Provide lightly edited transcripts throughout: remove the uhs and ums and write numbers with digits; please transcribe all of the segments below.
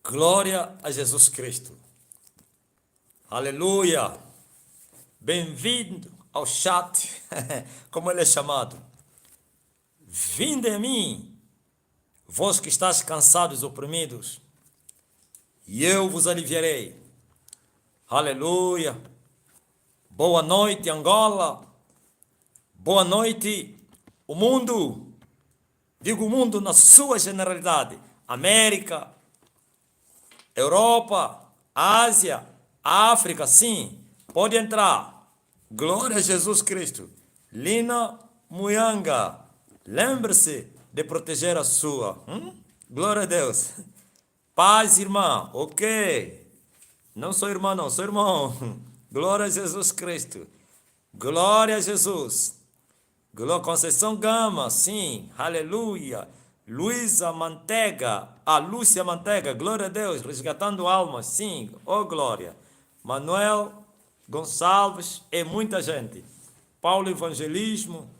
Glória a Jesus Cristo. Aleluia. Bem-vindo ao chat, como ele é chamado. Vinde a mim, vós que estáis cansados e oprimidos, e eu vos aliviarei. Aleluia. Boa noite, Angola. Boa noite, o mundo. Digo o mundo na sua generalidade. América, Europa, Ásia, África, sim. Pode entrar. Glória a Jesus Cristo. Lina Muyanga. Lembre-se de proteger a sua. Glória a Deus. Paz, irmã. Ok. Não sou irmã, não. Sou irmão. Glória a Jesus Cristo. Glória a Jesus. Glória Conceição Gama. Sim. Aleluia. Luísa Mantega. A Lúcia Mantega. Glória a Deus. Resgatando almas. Sim. Oh, glória. Manuel Gonçalves e muita gente. Paulo Evangelismo.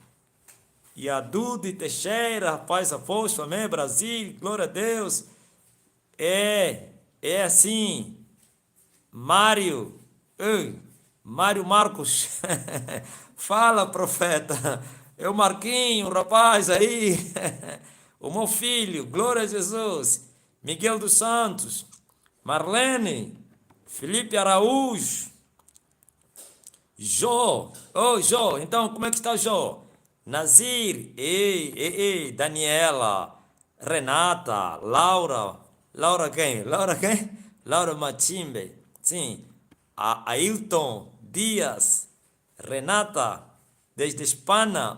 E a Dude Teixeira, rapaz apóstolo, amém, Brasil, glória a Deus. É assim, Mário, Mário Marcos, fala, profeta, é o Marquinho, o rapaz aí, o meu filho, glória a Jesus, Miguel dos Santos, Marlene, Felipe Araújo, Jó, Jó, então como é que está Jó? Nazir, Daniela, Renata, Laura quem? Laura Machimbe, sim, Ailton Dias, Renata, desde Espanha,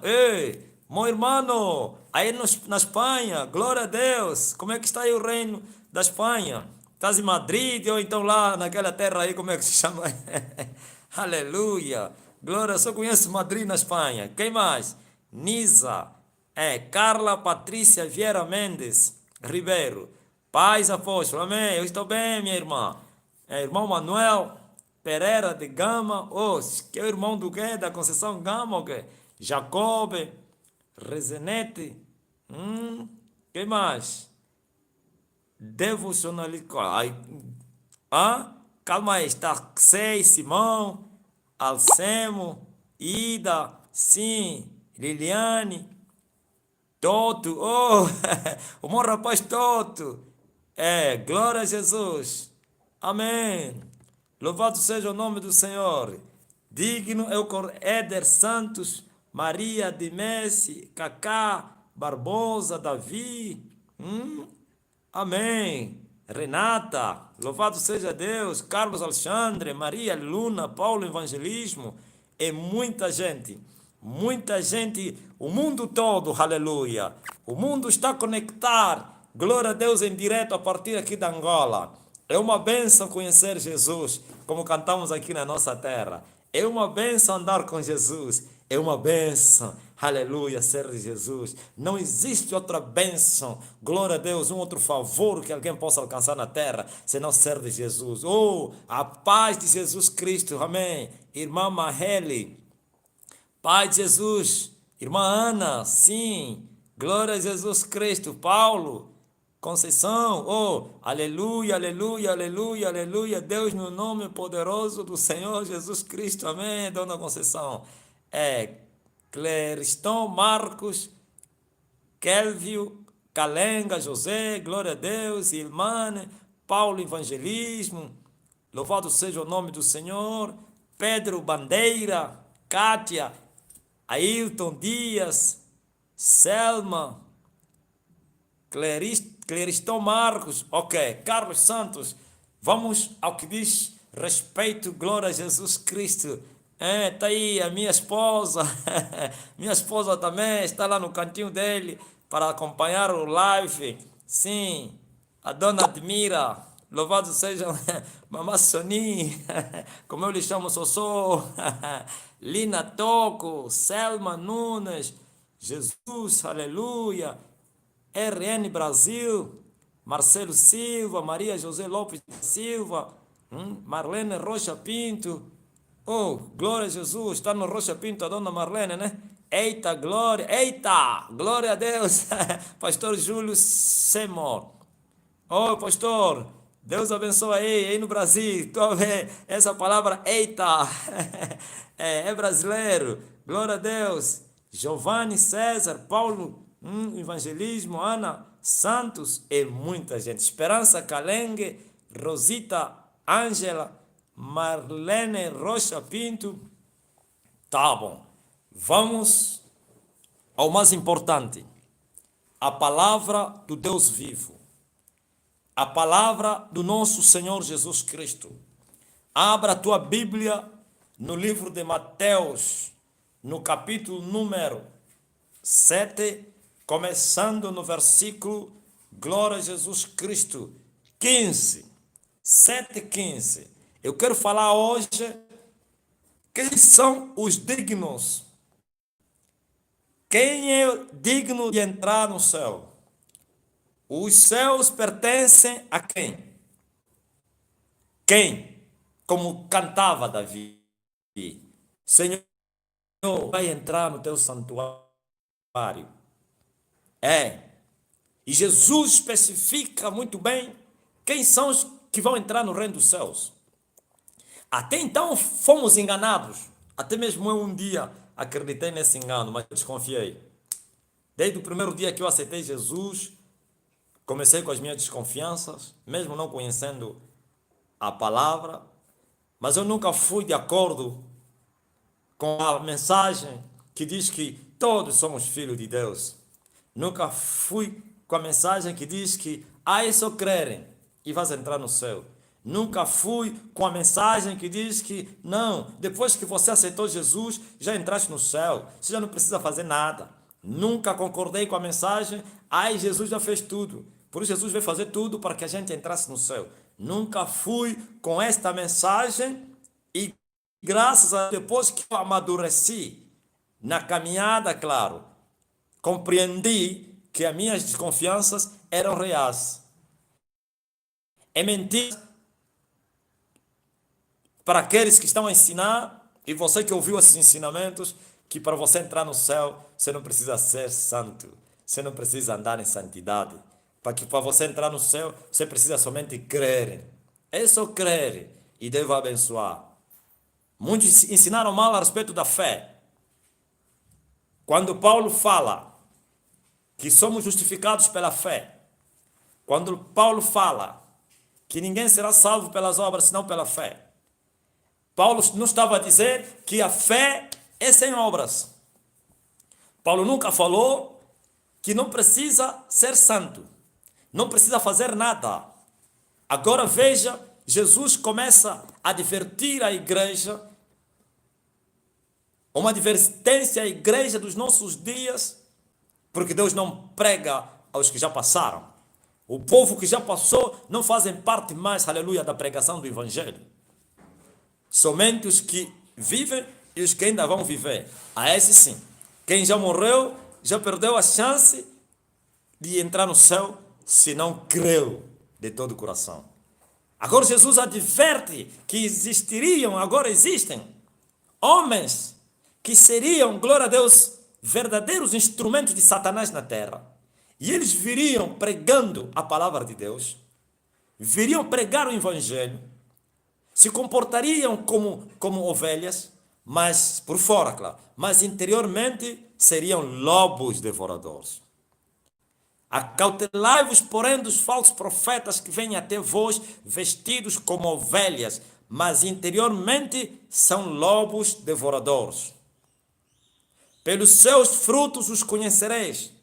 meu irmão, aí na Espanha, glória a Deus, como é que está aí o reino da Espanha? Estás em Madrid ou então lá naquela terra aí, como é que se chama? Aleluia, glória, só conheço Madrid na Espanha, quem mais? Nisa, Carla Patrícia Vieira Mendes Ribeiro, paz apóstolo, amém, eu estou bem, minha irmã, irmão Manuel Pereira de Gama, que é o irmão do quê? Da Conceição Gama, o quê? Jacobe, Rezenete, quem mais? Devocionalista, calma aí, está Sei, Simão, Alcemo, Ida, sim, Liliane, Toto, o meu rapaz Toto, glória a Jesus, amém, louvado seja o nome do Senhor, digno é o Éder Santos, Maria de Messi, Cacá, Barbosa, Davi, amém, Renata, louvado seja Deus, Carlos Alexandre, Maria Luna, Paulo Evangelismo, e muita gente, o mundo todo, aleluia. O mundo está conectado, glória a Deus, em direto a partir aqui da Angola. É uma bênção conhecer Jesus, como cantamos aqui na nossa terra. É uma bênção andar com Jesus. É uma bênção, aleluia, ser de Jesus. Não existe outra bênção, glória a Deus, um outro favor que alguém possa alcançar na terra, senão ser de Jesus. A paz de Jesus Cristo, amém. Irmã Maheli, Pai de Jesus, irmã Ana, sim, glória a Jesus Cristo, Paulo, Conceição, aleluia, aleluia, aleluia, aleluia, Deus no nome poderoso do Senhor Jesus Cristo, amém, dona Conceição, Cleriston Marcos, Kelvio, Calenga, José, glória a Deus, Ilmane, Paulo Evangelismo, louvado seja o nome do Senhor, Pedro Bandeira, Kátia, Ailton Dias, Selma, Cleriston Marcos, Carlos Santos, vamos ao que diz respeito, glória a Jesus Cristo. Tá aí a minha esposa, minha esposa também está lá no cantinho dele para acompanhar o live. Sim, a dona Admira, louvado seja Mamá Soni, como eu lhe chamo, Sossô, Lina Toco, Selma Nunes, Jesus, aleluia, RN Brasil, Marcelo Silva, Maria José Lopes Silva, Marlene Rocha Pinto, glória a Jesus, está no Rocha Pinto a dona Marlene, né? Eita, glória a Deus, pastor Júlio Seymour, pastor Deus abençoe aí no Brasil. Tu vê essa palavra, eita, é brasileiro. Glória a Deus. Giovanni, César, Paulo, evangelismo, Ana Santos e muita gente. Esperança Calengue, Rosita, Ângela, Marlene Rocha Pinto. Tá bom. Vamos ao mais importante. A palavra do Deus vivo. A palavra do nosso Senhor Jesus Cristo. Abra a tua Bíblia no livro de Mateus, no capítulo número 7, começando no versículo, glória a Jesus Cristo, 15. 7:15. Eu quero falar hoje quem são os dignos. Quem é digno de entrar no céu? Os céus pertencem a quem? Quem? Como cantava Davi. Senhor, vai entrar no teu santuário. E Jesus especifica muito bem quem são os que vão entrar no reino dos céus. Até então fomos enganados. Até mesmo eu um dia acreditei nesse engano, mas desconfiei. Desde o primeiro dia que eu aceitei Jesus, comecei com as minhas desconfianças, mesmo não conhecendo a palavra, mas eu nunca fui de acordo com a mensagem que diz que todos somos filhos de Deus. Nunca fui com a mensagem que diz que é só crerem e vais entrar no céu. Nunca fui com a mensagem que diz que não, depois que você aceitou Jesus, já entraste no céu, você já não precisa fazer nada. Nunca concordei com a mensagem, Jesus já fez tudo. Por isso Jesus veio fazer tudo para que a gente entrasse no céu. Nunca fui com esta mensagem e graças a depois que eu amadureci na caminhada, claro, compreendi que as minhas desconfianças eram reais. É mentira para aqueles que estão a ensinar, e você que ouviu esses ensinamentos, que para você entrar no céu, você não precisa ser santo, você não precisa andar em santidade. Para você entrar no céu, você precisa somente crer. É só crer e Deus vai abençoar. Muitos ensinaram mal a respeito da fé. Quando Paulo fala que somos justificados pela fé, quando Paulo fala que ninguém será salvo pelas obras, senão pela fé, Paulo não estava a dizer que a fé é sem obras. Paulo nunca falou que não precisa ser santo, não precisa fazer nada. Agora veja, Jesus começa a advertir a igreja, uma advertência à igreja dos nossos dias, porque Deus não prega aos que já passaram. O povo que já passou não fazem parte mais, aleluia, da pregação do evangelho. Somente os que vivem e os que ainda vão viver. A esse sim. Quem já morreu, já perdeu a chance de entrar no céu se não creu de todo o coração. Agora Jesus adverte que existiriam, agora existem, homens que seriam, glória a Deus, verdadeiros instrumentos de Satanás na terra. E eles viriam pregando a palavra de Deus, viriam pregar o evangelho, se comportariam como ovelhas, mas por fora, claro, mas interiormente seriam lobos devoradores. Acautelai-vos, porém, dos falsos profetas que vêm até vós vestidos como ovelhas, mas interiormente são lobos devoradores. Pelos seus frutos os conhecereis.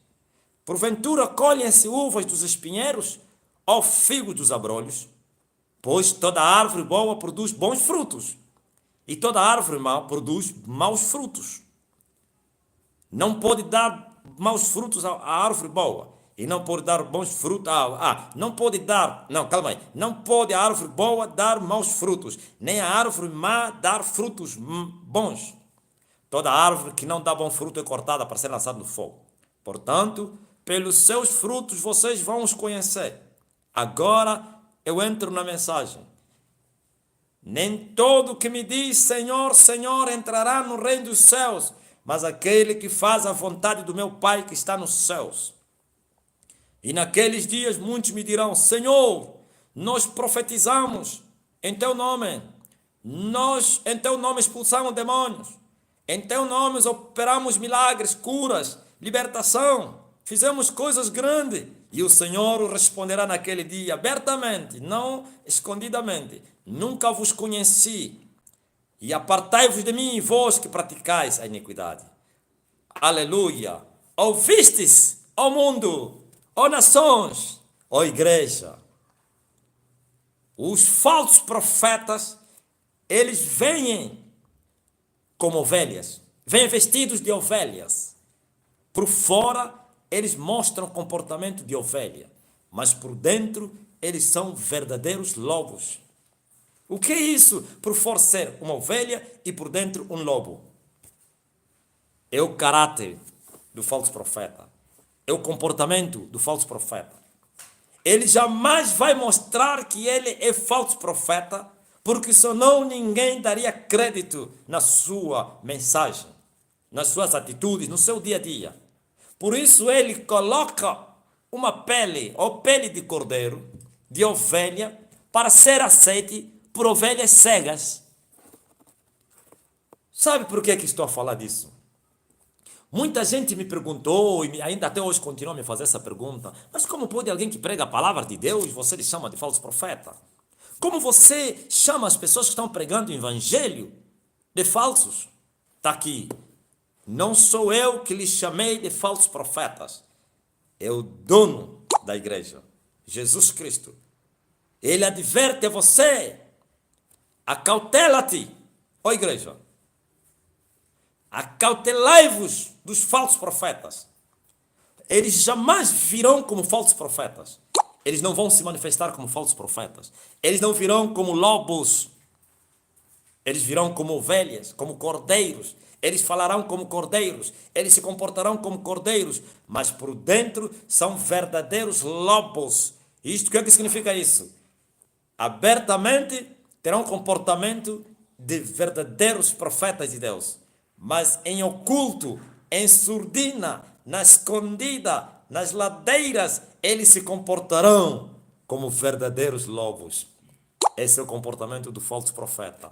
Porventura colhem-se uvas dos espinheiros ou figos dos abrolhos? Pois toda árvore boa produz bons frutos, e toda árvore má produz maus frutos. Não pode dar maus frutos à árvore boa, e não pode dar bons frutos. Não pode a árvore boa dar maus frutos, nem a árvore má dar frutos bons. Toda árvore que não dá bom fruto é cortada para ser lançada no fogo. Portanto, pelos seus frutos vocês vão os conhecer. Agora eu entro na mensagem. Nem todo que me diz Senhor, Senhor entrará no reino dos céus, mas aquele que faz a vontade do meu Pai que está nos céus. E naqueles dias muitos me dirão, Senhor, nós profetizamos em teu nome, nós em teu nome expulsamos demônios, em teu nome operamos milagres, curas, libertação, fizemos coisas grandes. E o Senhor responderá naquele dia abertamente, não escondidamente: nunca vos conheci, e apartai-vos de mim, vós que praticais a iniquidade. Aleluia! Ouvistes, ó mundo, ó nações, ó igreja, os falsos profetas, eles vêm como ovelhas, vêm vestidos de ovelhas. Por fora, eles mostram comportamento de ovelha, mas por dentro, eles são verdadeiros lobos. O que é isso? Por fora ser uma ovelha e por dentro um lobo. É o caráter do falso profeta. É o comportamento do falso profeta. Ele jamais vai mostrar que ele é falso profeta, porque senão ninguém daria crédito na sua mensagem, nas suas atitudes, no seu dia a dia. Por isso ele coloca uma pele, ou pele de cordeiro, de ovelha, para ser aceite por ovelhas cegas. Sabe por que estou a falar disso? Muita gente me perguntou, e ainda até hoje continua a me fazer essa pergunta: mas como pode alguém que prega a palavra de Deus, você lhe chama de falso profeta? Como você chama as pessoas que estão pregando o evangelho de falsos? Está aqui. Não sou eu que lhe chamei de falsos profetas. É o dono da igreja, Jesus Cristo. Ele adverte a você: acautela-te, ó igreja. Acautelai-vos dos falsos profetas. Eles jamais virão como falsos profetas. Eles não vão se manifestar como falsos profetas. Eles não virão como lobos. Eles virão como ovelhas, como cordeiros. Eles falarão como cordeiros. Eles se comportarão como cordeiros. Mas por dentro são verdadeiros lobos. Isto, o que significa isso? Abertamente terão comportamento de verdadeiros profetas de Deus. Mas em oculto, em surdina, na escondida, nas ladeiras, eles se comportarão como verdadeiros lobos. Esse é o comportamento do falso profeta.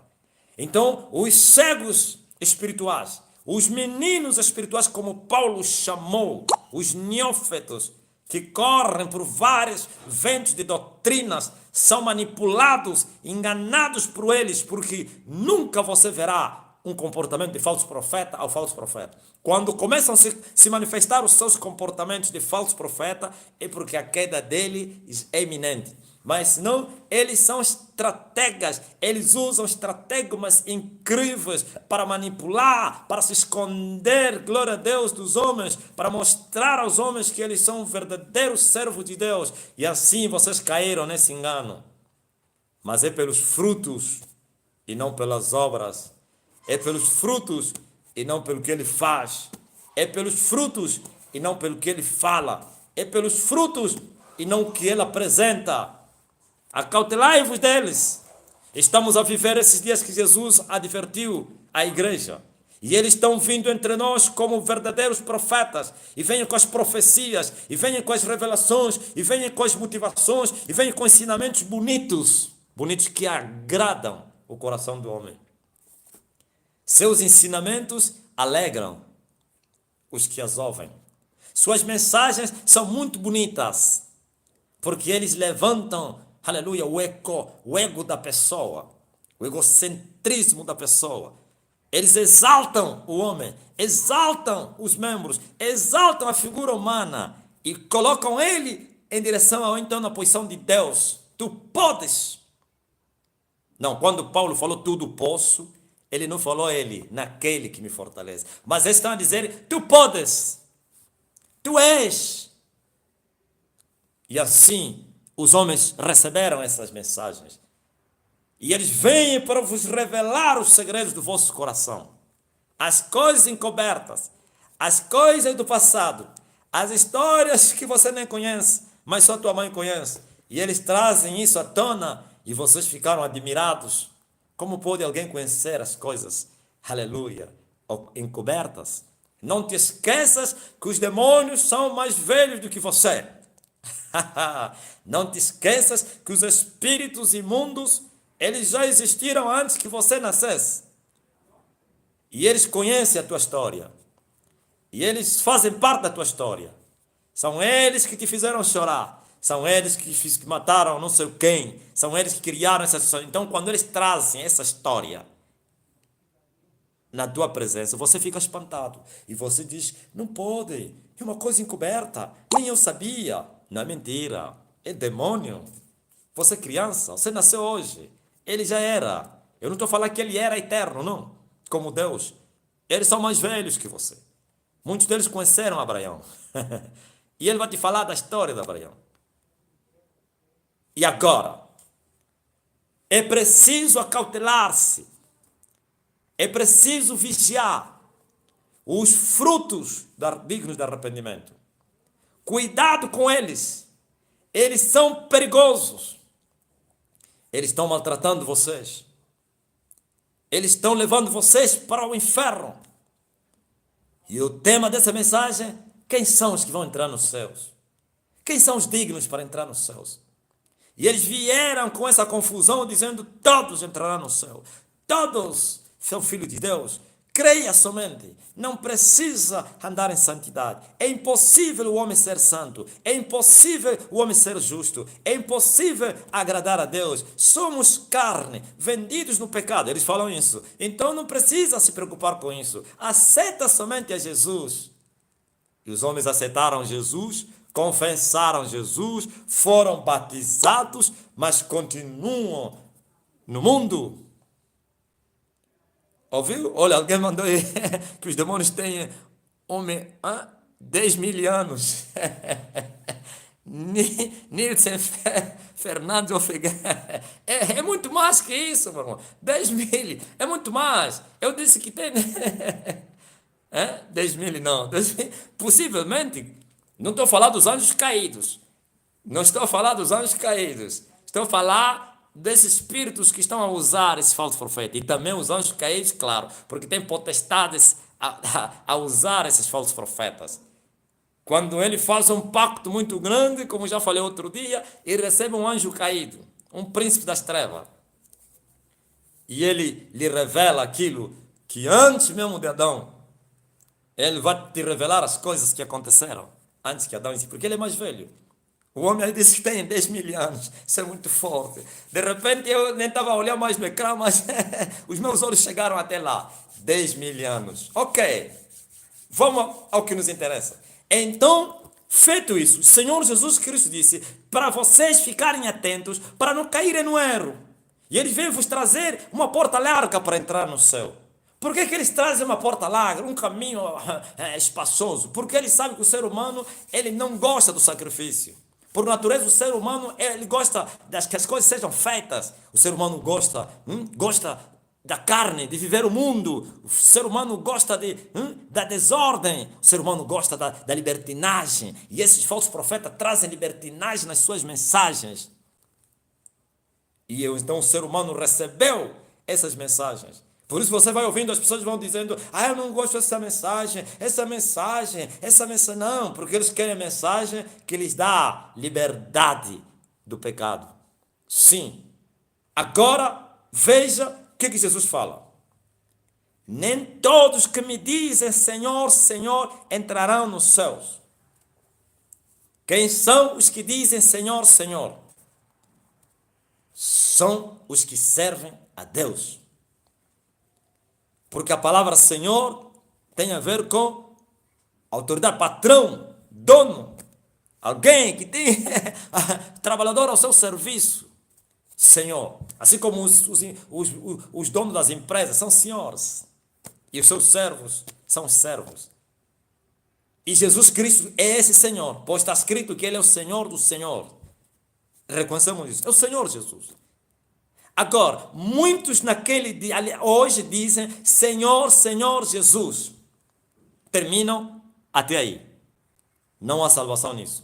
Então, os cegos espirituais, os meninos espirituais, como Paulo chamou, os neófitos, que correm por vários ventos de doutrinas, são manipulados, enganados por eles, porque nunca você verá um comportamento de falso profeta ao falso profeta. Quando começam a se manifestar os seus comportamentos de falso profeta, é porque a queda dele é iminente. Mas senão, eles são estrategas, eles usam estrategas incríveis para manipular, para se esconder, glória a Deus, dos homens, para mostrar aos homens que eles são verdadeiros servos de Deus. E assim vocês caíram nesse engano. Mas é pelos frutos e não pelas obras. É pelos frutos e não pelo que ele faz. É pelos frutos e não pelo que ele fala. É pelos frutos e não o que ele apresenta. Acautelai-vos deles. Estamos a viver esses dias que Jesus advertiu a igreja. E eles estão vindo entre nós como verdadeiros profetas. E vêm com as profecias, e vêm com as revelações, e vêm com as motivações, e vêm com ensinamentos bonitos. Bonitos que agradam o coração do homem. Seus ensinamentos alegram os que as ouvem. Suas mensagens são muito bonitas, porque eles levantam, aleluia, o ego da pessoa, o egocentrismo da pessoa. Eles exaltam o homem, exaltam os membros, exaltam a figura humana e colocam ele em direção ou então na posição de Deus. Tu podes. Não, quando Paulo falou tudo posso, ele não falou ele, naquele que me fortalece. Mas eles estão a dizer, tu podes, tu és. E assim, os homens receberam essas mensagens. E eles vêm para vos revelar os segredos do vosso coração. As coisas encobertas, as coisas do passado, as histórias que você nem conhece, mas só tua mãe conhece. E eles trazem isso à tona e vocês ficaram admirados. Como pode alguém conhecer as coisas, aleluia, encobertas? Não te esqueças que os demônios são mais velhos do que você. Não te esqueças que os espíritos imundos, eles já existiram antes que você nascesse. E eles conhecem a tua história. E eles fazem parte da tua história. São eles que te fizeram chorar. São eles que mataram não sei quem. São eles que criaram essa história. Então, quando eles trazem essa história na tua presença, você fica espantado. E você diz, não pode. É uma coisa encoberta. Nem eu sabia. Não é mentira. É demônio. Você é criança. Você nasceu hoje. Ele já era. Eu não estou falando que ele era eterno, não. Como Deus. Eles são mais velhos que você. Muitos deles conheceram Abraão. E ele vai te falar da história de Abraão. E agora? É preciso acautelar-se. É preciso vigiar os frutos dignos de arrependimento. Cuidado com eles. Eles são perigosos. Eles estão maltratando vocês. Eles estão levando vocês para o inferno. E o tema dessa mensagem, quem são os que vão entrar nos céus? Quem são os dignos para entrar nos céus? E eles vieram com essa confusão dizendo, todos entrarão no céu. Todos são filhos de Deus. Creia somente. Não precisa andar em santidade. É impossível o homem ser santo. É impossível o homem ser justo. É impossível agradar a Deus. Somos carne, vendidos no pecado. Eles falam isso. Então não precisa se preocupar com isso. Aceita somente a Jesus. E os homens aceitaram Jesus, confessaram Jesus, foram batizados, mas continuam no mundo. Ouviu? Olha, alguém mandou aí que os demônios têm 10 mil anos. Nilson Fernandes Ofegar. É muito mais que isso, meu irmão. 10 mil é muito mais. Eu disse que tem. 10 mil não. 10 mil, possivelmente. Não estou a falar dos anjos caídos. Não estou a falar dos anjos caídos. Estou a falar desses espíritos que estão a usar esse falso profeta. E também os anjos caídos, claro, porque tem potestades a usar esses falsos profetas. Quando ele faz um pacto muito grande, como já falei outro dia, e recebe um anjo caído, um príncipe das trevas. E ele lhe revela aquilo que antes mesmo de Adão, ele vai te revelar as coisas que aconteceram antes que Adão exista, porque ele é mais velho. O homem aí disse que tem 10 mil anos. Isso é muito forte. De repente eu nem estava a olhar mais no ecrã, mas os meus olhos chegaram até lá. 10 mil anos. Ok. Vamos ao que nos interessa. Então, feito isso, o Senhor Jesus Cristo disse para vocês ficarem atentos, para não caírem no erro. E Ele veio vos trazer uma porta larga para entrar no céu. Por que eles trazem uma porta larga, um caminho espaçoso? Porque Ele sabe que o ser humano ele não gosta do sacrifício. Por natureza, o ser humano ele gosta que as coisas sejam feitas. O ser humano gosta da carne, de viver o mundo. O ser humano gosta da desordem. O ser humano gosta da libertinagem. E esses falsos profetas trazem libertinagem nas suas mensagens. E então o ser humano recebeu essas mensagens. Por isso você vai ouvindo, as pessoas vão dizendo, eu não gosto dessa mensagem. Não, porque eles querem a mensagem que lhes dá liberdade do pecado. Sim. Agora, veja o que Jesus fala. Nem todos que me dizem Senhor, Senhor, entrarão nos céus. Quem são os que dizem Senhor, Senhor? São os que servem a Deus. Porque a palavra Senhor tem a ver com autoridade, patrão, dono, alguém que tem trabalhador ao seu serviço. Senhor. Assim como os donos das empresas são senhores. E os seus servos são servos. E Jesus Cristo é esse Senhor. Pois está escrito que Ele é o Senhor do Senhor. Reconhecemos isso. É o Senhor Jesus. Agora, muitos naquele dia, hoje dizem, Senhor, Senhor Jesus. Terminam até aí. Não há salvação nisso.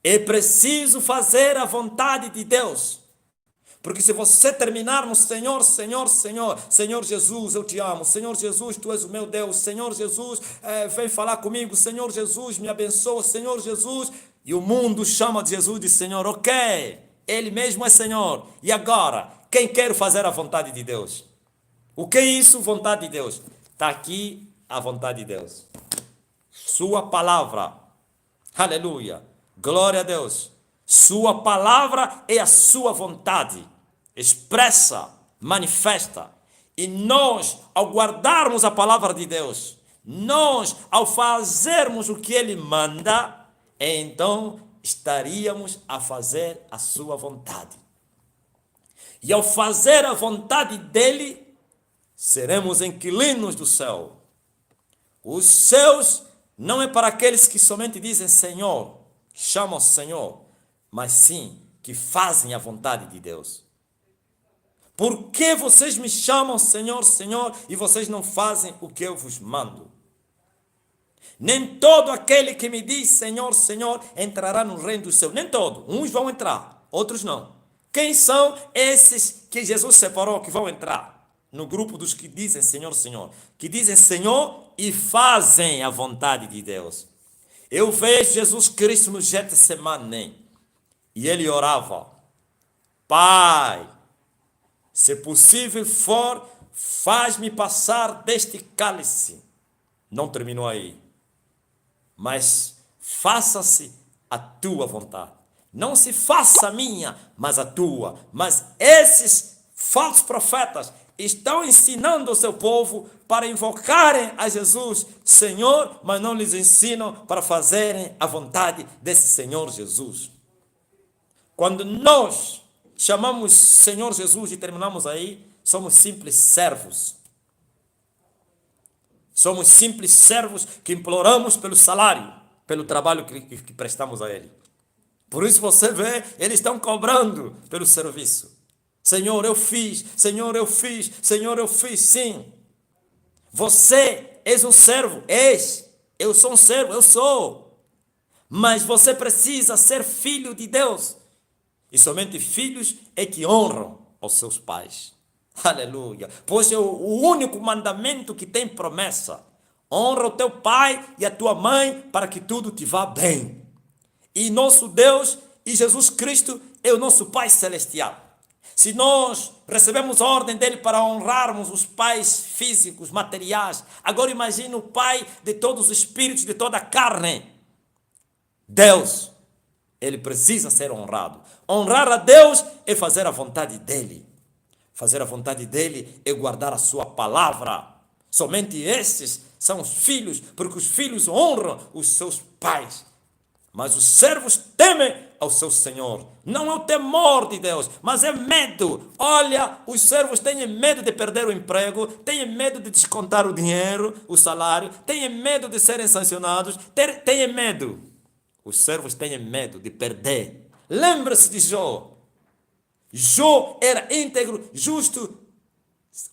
É preciso fazer a vontade de Deus. Porque se você terminar no Senhor, Senhor, Senhor, Senhor Jesus, eu te amo, Senhor Jesus, Tu és o meu Deus, Senhor Jesus, vem falar comigo, Senhor Jesus, me abençoa, Senhor Jesus, E o mundo chama de Jesus de Senhor. Ok, Ele mesmo é Senhor. E agora, quem quer fazer a vontade de Deus? O que é isso, vontade de Deus? Está aqui a vontade de Deus. Sua palavra. Aleluia. Glória a Deus. Sua palavra é a sua vontade. Expressa, manifesta. E nós, ao guardarmos a palavra de Deus, nós, ao fazermos o que Ele manda, então estaríamos a fazer a sua vontade. E ao fazer a vontade dEle, seremos inquilinos do céu. Os céus não é para aqueles que somente dizem Senhor, chamam Senhor, mas sim que fazem a vontade de Deus. Por que vocês me chamam Senhor, Senhor, e vocês não fazem o que eu vos mando? Nem todo aquele que me diz Senhor, Senhor, entrará no reino do céu. Nem todo. Uns vão entrar, outros não. Quem são esses que Jesus separou que vão entrar? No grupo dos que dizem Senhor, Senhor. Que dizem Senhor e fazem a vontade de Deus. Eu vejo Jesus Cristo no Getsemane. E ele orava. Pai, se possível for, faz-me passar deste cálice. Não terminou aí. Mas faça-se a tua vontade. Não se faça a minha, mas a tua. Mas esses falsos profetas estão ensinando o seu povo para invocarem a Jesus, Senhor, mas não lhes ensinam para fazerem a vontade desse Senhor Jesus. Quando nós chamamos Senhor Jesus e terminamos aí, somos simples servos. Somos simples servos que imploramos pelo salário, pelo trabalho que prestamos a Ele. Por isso você vê, eles estão cobrando pelo serviço. Senhor, eu fiz, Senhor, eu fiz, Senhor, eu fiz, sim. Você és um servo, és. Eu sou um servo, eu sou. Mas você precisa ser filho de Deus. E somente filhos é que honram aos seus pais. Aleluia. Pois é o único mandamento que tem promessa. Honra o teu pai e a tua mãe para que tudo te vá bem. E nosso Deus e Jesus Cristo é o nosso Pai Celestial. Se nós recebemos a ordem dele para honrarmos os pais físicos, materiais, agora imagine o Pai de todos os espíritos, de toda a carne. Deus, ele precisa ser honrado. Honrar a Deus é fazer a vontade dele. Fazer a vontade dele é guardar a sua palavra. Somente esses são os filhos, porque os filhos honram os seus pais. Mas os servos temem ao seu Senhor. Não é o temor de Deus, mas é medo. Olha, os servos têm medo de perder o emprego, têm medo de descontar o dinheiro, o salário, têm medo de serem sancionados, têm medo. Os servos têm medo de perder. Lembre-se de Jó. Jó era íntegro, justo,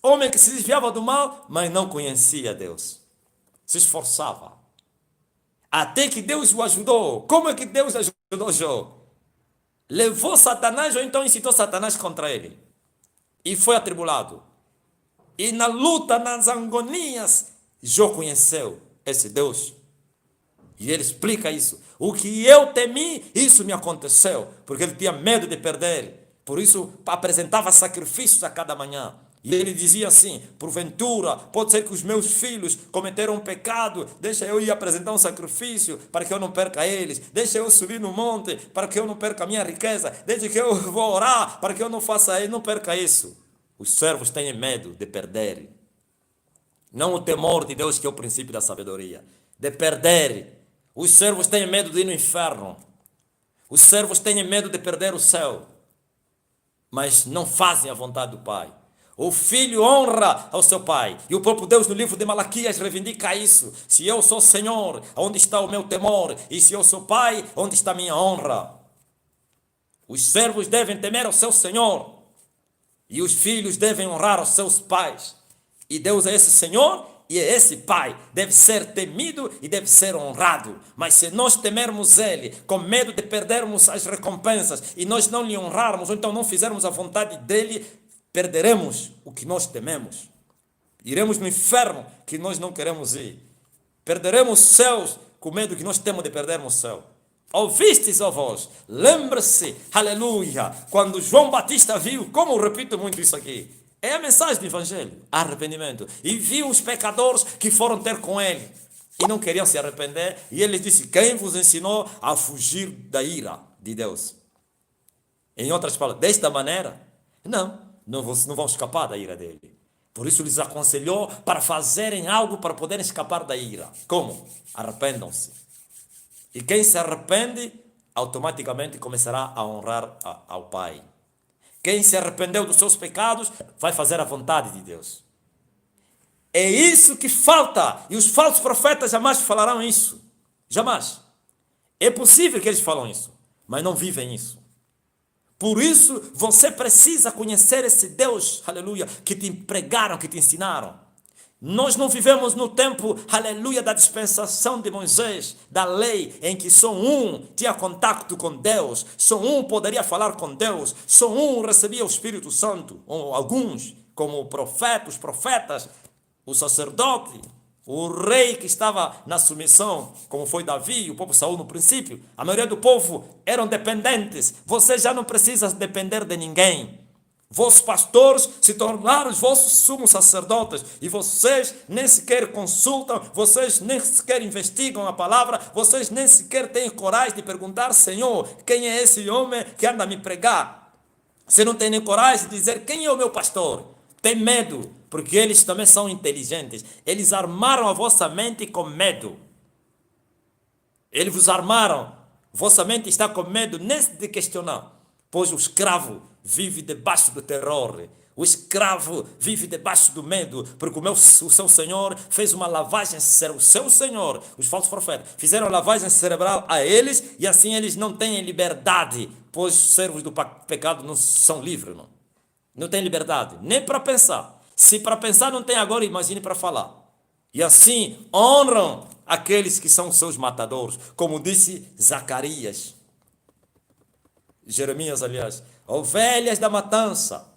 homem que se desviava do mal, mas não conhecia Deus. Se esforçava. Até que Deus o ajudou. Como é que Deus ajudou Jó? Levou Satanás ou então incitou Satanás contra ele. E foi atribulado. E na luta, nas agonias, Jó conheceu esse Deus. E ele explica isso. O que eu temi, isso me aconteceu. Porque ele tinha medo de perder. Por isso apresentava sacrifícios a cada manhã. E ele dizia assim, porventura, pode ser que os meus filhos cometeram um pecado, deixa eu ir apresentar um sacrifício para que eu não perca eles, deixa eu subir no monte para que eu não perca a minha riqueza, deixa que eu vou orar para que eu não faça isso, não perca isso. Os servos têm medo de perder. Não o temor de Deus, que é o princípio da sabedoria, de perder. Os servos têm medo de ir no inferno. Os servos têm medo de perder o céu, mas não fazem a vontade do Pai. O filho honra ao seu pai. E o próprio Deus no livro de Malaquias reivindica isso. Se eu sou Senhor, onde está o meu temor? E se eu sou pai, onde está a minha honra? Os servos devem temer ao seu Senhor. E os filhos devem honrar aos seus pais. E Deus é esse Senhor e é esse Pai. Deve ser temido e deve ser honrado. Mas se nós temermos Ele, com medo de perdermos as recompensas, e nós não lhe honrarmos, ou então não fizermos a vontade dEle, perderemos o que nós tememos. Iremos no inferno que nós não queremos ir. Perderemos céus com medo que nós temos de perdermos o céu. Ouvistes, ó vós. Lembre-se, aleluia, quando João Batista viu, como eu repito muito isso aqui, é a mensagem do Evangelho, arrependimento. E viu os pecadores que foram ter com ele e não queriam se arrepender. E ele disse: quem vos ensinou a fugir da ira de Deus? Em outras palavras, desta maneira, não vão escapar da ira dele. Por isso lhes aconselhou para fazerem algo para poderem escapar da ira. Como? Arrependam-se. E quem se arrepende, automaticamente começará a honrar ao Pai. Quem se arrependeu dos seus pecados, vai fazer a vontade de Deus. É isso que falta. E os falsos profetas jamais falarão isso. Jamais. É possível que eles falam isso, mas não vivem isso. Por isso, você precisa conhecer esse Deus, aleluia, que te pregaram, que te ensinaram. Nós não vivemos no tempo, aleluia, da dispensação de Moisés, da lei, em que só um tinha contato com Deus, só um poderia falar com Deus, só um recebia o Espírito Santo, ou alguns, como os profetas, o sacerdote, o rei que estava na submissão, como foi Davi e o povo Saul no princípio. A maioria do povo eram dependentes. Você já não precisa depender de ninguém. Vossos pastores se tornaram os vossos sumos sacerdotes e vocês nem sequer consultam, vocês nem sequer investigam a palavra, vocês nem sequer têm coragem de perguntar: Senhor, quem é esse homem que anda a me pregar? Você não tem nem coragem de dizer: quem é o meu pastor? Tem medo, porque eles também são inteligentes. Eles armaram a vossa mente com medo. Eles vos armaram. Vossa mente está com medo nem de questionar, pois o escravo vive debaixo do terror. O escravo vive debaixo do medo, porque o seu Senhor fez uma lavagem cerebral. O seu Senhor, os falsos profetas, fizeram lavagem cerebral a eles, e assim eles não têm liberdade, pois os servos do pecado não são livres, não têm liberdade, nem para pensar. Se para pensar não tem agora, imagine para falar. E assim honram aqueles que são seus matadores, como disse Zacarias. Jeremias, aliás, ovelhas da matança,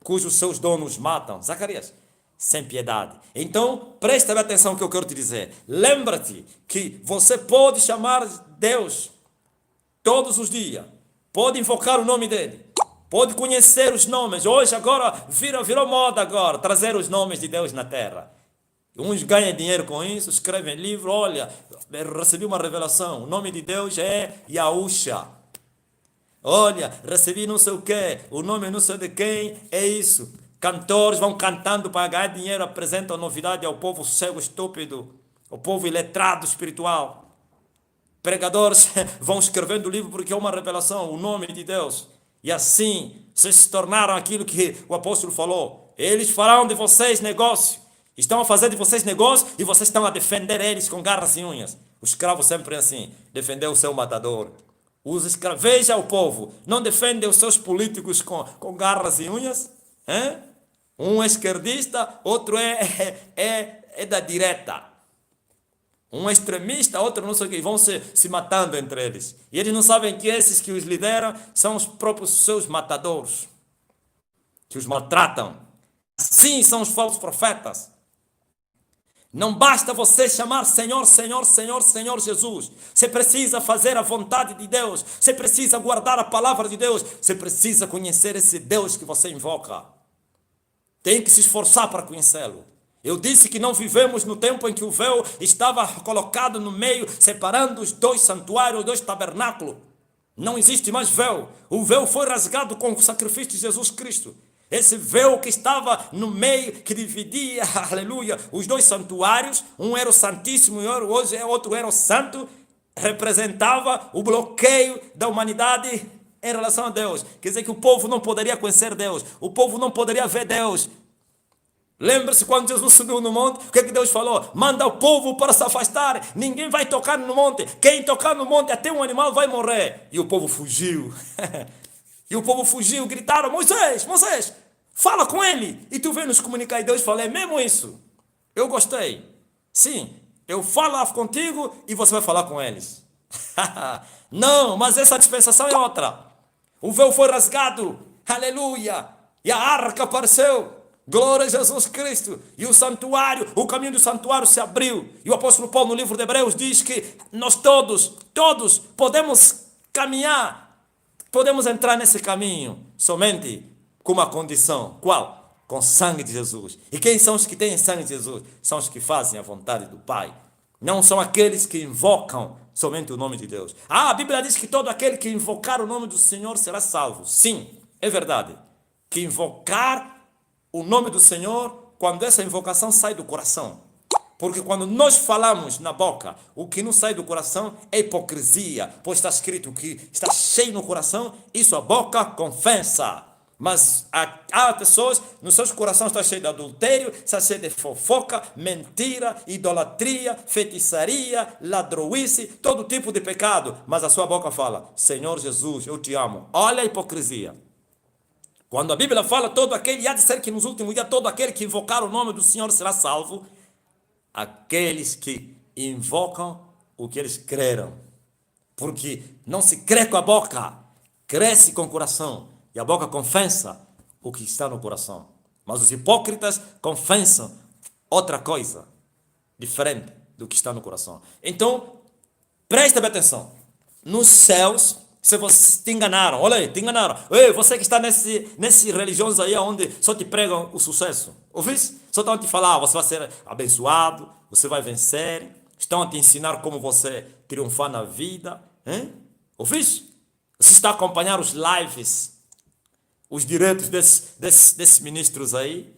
cujos seus donos matam. Zacarias, sem piedade. Então, presta atenção no que eu quero te dizer. Lembra-te que você pode chamar Deus todos os dias, pode invocar o nome dele, pode conhecer os nomes. Hoje, agora, virou moda agora, trazer os nomes de Deus na terra. Uns ganham dinheiro com isso, escrevem livro. Olha, recebi uma revelação, o nome de Deus é Yahusha. Olha, recebi não sei o quê, o nome não sei de quem, é isso. Cantores vão cantando para ganhar dinheiro, apresentam novidade ao povo cego, estúpido, ao povo iletrado espiritual. Pregadores vão escrevendo livro porque é uma revelação, o nome de Deus. E assim, vocês se tornaram aquilo que o apóstolo falou. Eles farão de vocês negócio. Estão a fazer de vocês negócio e vocês estão a defender eles com garras e unhas. O escravo sempre é assim, defender o seu matador. Os escravos, veja o povo, não defendem os seus políticos com garras e unhas? Hein? Um é esquerdista, outro é da direita. Um é extremista, outro não sei o que, vão se matando entre eles. E eles não sabem que esses que os lideram são os próprios seus matadores, que os maltratam. Assim são os falsos profetas. Não basta você chamar Senhor, Senhor, Senhor, Senhor Jesus. Você precisa fazer a vontade de Deus. Você precisa guardar a palavra de Deus. Você precisa conhecer esse Deus que você invoca. Tem que se esforçar para conhecê-lo. Eu disse que não vivemos no tempo em que o véu estava colocado no meio, separando os dois santuários, os dois tabernáculos. Não existe mais véu. O véu foi rasgado com o sacrifício de Jesus Cristo. Esse véu que estava no meio, que dividia, aleluia, os dois santuários, um era o Santíssimo e outro era o Santo, representava o bloqueio da humanidade em relação a Deus. Quer dizer que o povo não poderia conhecer Deus, o povo não poderia ver Deus. Lembra-se quando Jesus subiu no monte, o que Deus falou? Manda o povo para se afastar, ninguém vai tocar no monte, quem tocar no monte até um animal vai morrer. E o povo fugiu. E o povo fugiu, gritaram: Moisés, Moisés, fala com ele. E tu vem nos comunicar, e Deus falou: é mesmo isso? Eu gostei. Sim, eu falo contigo e você vai falar com eles. Não, mas essa dispensação é outra. O véu foi rasgado, aleluia, e a arca apareceu. Glória a Jesus Cristo. E o santuário, o caminho do santuário se abriu. E o apóstolo Paulo, no livro de Hebreus, diz que nós todos podemos caminhar, podemos entrar nesse caminho, somente com uma condição. Qual? Com sangue de Jesus. E quem são os que têm sangue de Jesus? São os que fazem a vontade do Pai. Não são aqueles que invocam somente o nome de Deus. A Bíblia diz que todo aquele que invocar o nome do Senhor será salvo. Sim, é verdade. Que invocar o nome do Senhor, quando essa invocação sai do coração. Porque quando nós falamos na boca, o que não sai do coração é hipocrisia. Pois está escrito que está cheio no coração, isso a boca confessa. Mas há pessoas, nos seus corações está cheio de adultério, está cheio de fofoca, mentira, idolatria, feitiçaria, ladroice, todo tipo de pecado. Mas a sua boca fala, Senhor Jesus, eu te amo. Olha a hipocrisia. Quando a Bíblia fala, todo aquele, há de ser que nos últimos dias, todo aquele que invocar o nome do Senhor será salvo. Aqueles que invocam o que eles creram. Porque não se crê com a boca, cresce com o coração. E a boca confessa o que está no coração. Mas os hipócritas confessam outra coisa, diferente do que está no coração. Então, preste atenção. Nos céus, se vocês te enganaram, olha aí, te enganaram. Ei, você que está nesse religiões aí onde só te pregam o sucesso. Ouviste? Só estão a te falar, você vai ser abençoado, você vai vencer. Estão a te ensinar como você triunfar na vida. Hein? Ouviste? Você está a acompanhar os lives, os direitos desses ministros aí.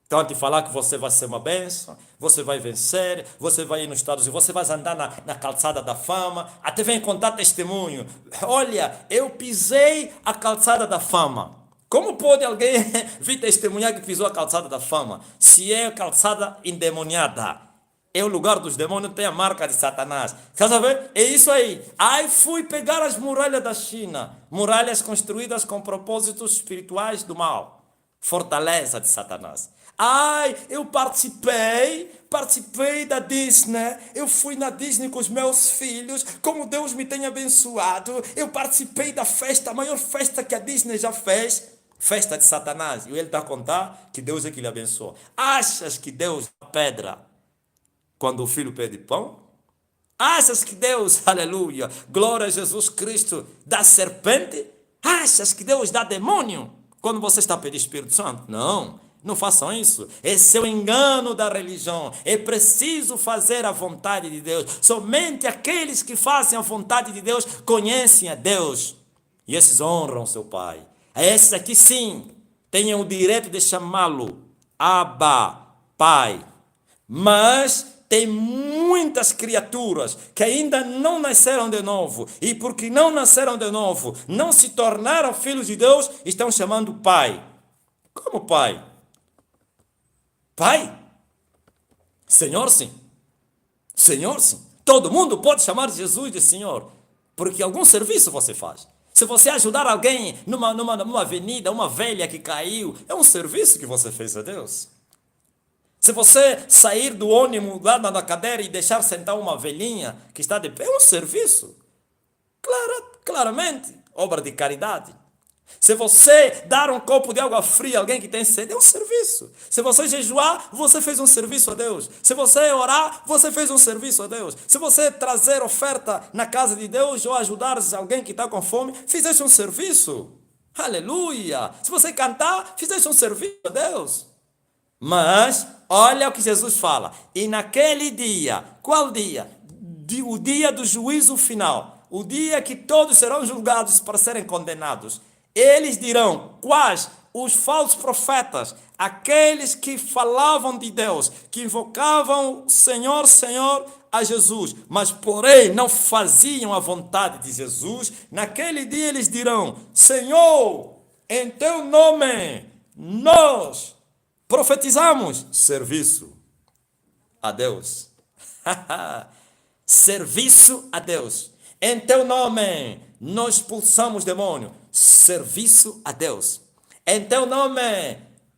Estão a te falar que você vai ser uma bênção, você vai vencer, você vai ir nos Estados Unidos, você vai andar na calçada da fama, até vem contar testemunho. Olha, eu pisei a calçada da fama. Como pode alguém vir testemunhar que pisou a calçada da fama? Se é a calçada endemoniada. É o lugar dos demônios, tem a marca de Satanás. Quer saber? É isso aí. Aí fui pegar as muralhas da China. Muralhas construídas com propósitos espirituais do mal. Fortaleza de Satanás. Ai, eu participei da Disney. Eu fui na Disney com os meus filhos. Como Deus me tem abençoado. Eu participei da festa, a maior festa que a Disney já fez. Festa de Satanás. E ele está a contar que Deus é que lhe abençoou. Achas que Deus dá pedra quando o filho pede pão? Achas que Deus, aleluia, glória a Jesus Cristo, dá serpente? Achas que Deus dá demônio quando você está pedindo Espírito Santo? Não, não façam isso. Esse é o engano da religião. É preciso fazer a vontade de Deus. Somente aqueles que fazem a vontade de Deus conhecem a Deus. E esses honram seu Pai. Esses aqui sim, têm o direito de chamá-lo Abba, Pai. Mas tem muitas criaturas que ainda não nasceram de novo. E porque não nasceram de novo, não se tornaram filhos de Deus, estão chamando Pai. Como Pai? Pai? Senhor, sim. Senhor, sim. Todo mundo pode chamar Jesus de Senhor. Porque algum serviço você faz. Se você ajudar alguém numa avenida, uma velha que caiu, é um serviço que você fez a Deus. Se você sair do ônibus lá na cadeira e deixar sentar uma velhinha que está de pé, é um serviço. Claramente, obra de caridade. Se você dar um copo de água fria a alguém que tem sede, é um serviço. Se você jejuar, você fez um serviço a Deus. Se você orar, você fez um serviço a Deus. Se você trazer oferta na casa de Deus ou ajudar alguém que está com fome, fizeste um serviço. Aleluia! Se você cantar, fizeste um serviço a Deus. Mas, olha o que Jesus fala. E naquele dia, qual dia? O dia do juízo final. O dia que todos serão julgados para serem condenados. Eles dirão, quais? Os falsos profetas, aqueles que falavam de Deus, que invocavam Senhor, Senhor a Jesus, mas porém não faziam a vontade de Jesus. Naquele dia eles dirão, Senhor, em teu nome, nós profetizamos. Serviço a Deus. Serviço a Deus. Em teu nome, nós expulsamos demônio. Serviço a Deus. Em teu nome,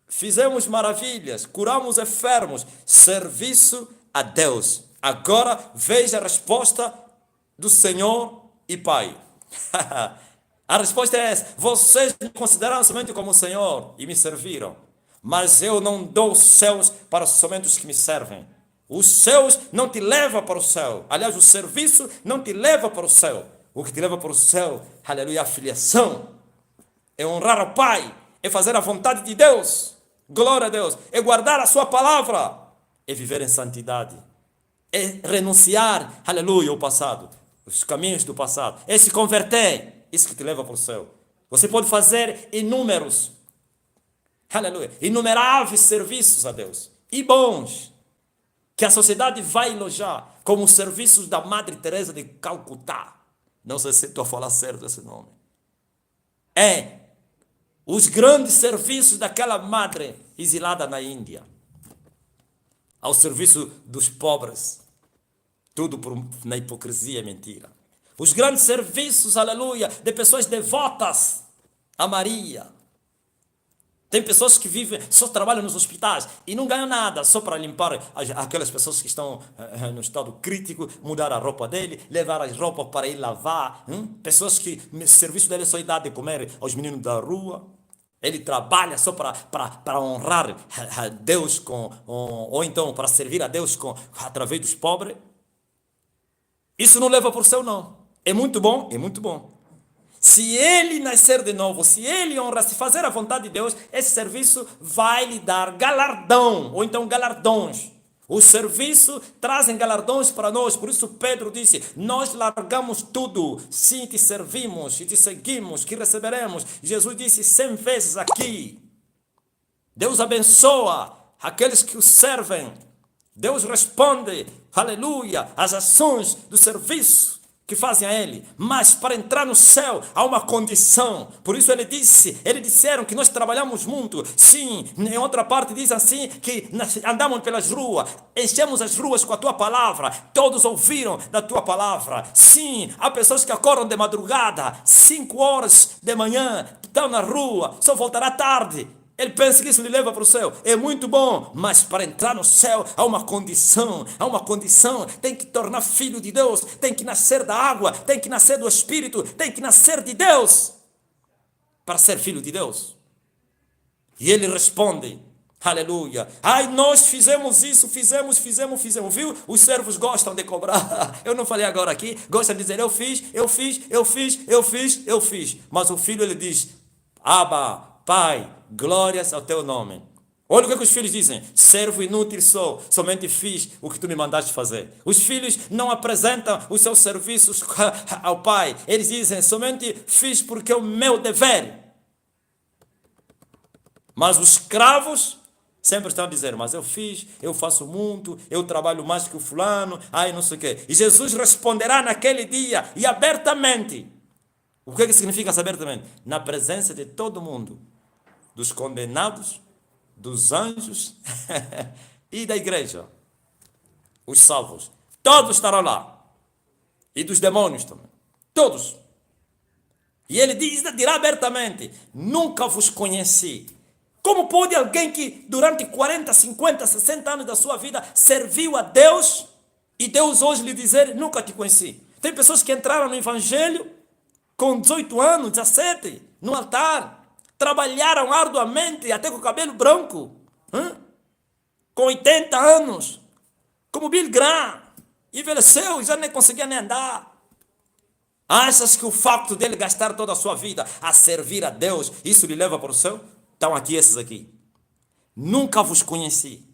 fizemos maravilhas, curamos enfermos. Serviço a Deus. Agora, veja a resposta do Senhor e Pai. A resposta é essa: vocês me consideraram somente como Senhor e me serviram, mas eu não dou os céus para somente os que me servem. Os céus não te leva para o céu. Aliás, o serviço não te leva para o céu. O que te leva para o céu, aleluia, é a filiação, é honrar ao Pai, é fazer a vontade de Deus. Glória a Deus. É guardar a sua palavra, é viver em santidade, é renunciar, aleluia, ao passado, os caminhos do passado, é se converter. Isso que te leva para o céu. Você pode fazer inúmeros, aleluia, inumeráveis serviços a Deus, e bons, que a sociedade vai elogiar, como os serviços da Madre Teresa de Calcutá. Não sei se estou a falar certo esse nome. É os grandes serviços daquela madre exilada na Índia, ao serviço dos pobres, tudo na hipocrisia e mentira. Os grandes serviços, aleluia, de pessoas devotas a Maria. Tem pessoas que vivem, só trabalham nos hospitais e não ganham nada, só para limpar aquelas pessoas que estão no estado crítico, mudar a roupa dele, levar as roupas para ir lavar. Pessoas que o serviço dele é só dar de comer aos meninos da rua. Ele trabalha só para honrar a Deus ou então para servir a Deus através dos pobres. Isso não leva para o céu, não. É muito bom, é muito bom. Se ele nascer de novo, se ele honrar, se fazer a vontade de Deus, esse serviço vai lhe dar galardão, ou então galardões. O serviço trazem galardões para nós, por isso Pedro disse: nós largamos tudo, sim, te servimos e te seguimos, que receberemos. Jesus disse 100 vezes aqui. Deus abençoa aqueles que o servem. Deus responde, aleluia, às ações do serviço que fazem a Ele. Mas para entrar no céu há uma condição. Por isso eles disseram que nós trabalhamos muito. Sim, em outra parte diz assim, que andamos pelas ruas, enchemos as ruas com a Tua palavra. Todos ouviram da Tua palavra. Sim, há pessoas que acordam de madrugada, 5 horas de manhã, estão na rua, só voltará tarde. Ele pensa que isso lhe leva para o céu. É muito bom, mas para entrar no céu há uma condição. Tem que tornar filho de Deus, tem que nascer da água, tem que nascer do Espírito, tem que nascer de Deus para ser filho de Deus. E ele responde, aleluia: ai, nós fizemos isso, fizemos, viu? Os servos gostam de cobrar. Eu não falei agora aqui, gostam de dizer eu fiz. Mas o filho, ele diz: Abba, Pai, glórias ao teu nome. Olha o que os filhos dizem: servo inútil sou, somente fiz o que tu me mandaste fazer. Os filhos não apresentam os seus serviços ao pai. Eles dizem: somente fiz porque é o meu dever. Mas os escravos sempre estão a dizer: mas eu fiz, eu faço muito, eu trabalho mais que o fulano, ai não sei o quê. E Jesus responderá naquele dia e abertamente. O que significa abertamente? Na presença de todo mundo, dos condenados, dos anjos e da igreja, os salvos, todos estarão lá, e dos demônios também, todos. E ele dirá abertamente: nunca vos conheci. Como pode alguém que durante 40, 50, 60 anos da sua vida serviu a Deus e Deus hoje lhe dizer: nunca te conheci? Tem pessoas que entraram no evangelho com 18 anos, 17, no altar, trabalharam arduamente, até com o cabelo branco, com 80 anos, como Bill Graham, envelheceu e já nem conseguia nem andar. Achas que o facto dele gastar toda a sua vida a servir a Deus, isso lhe leva para o céu? Estão aqui esses aqui: nunca vos conheci.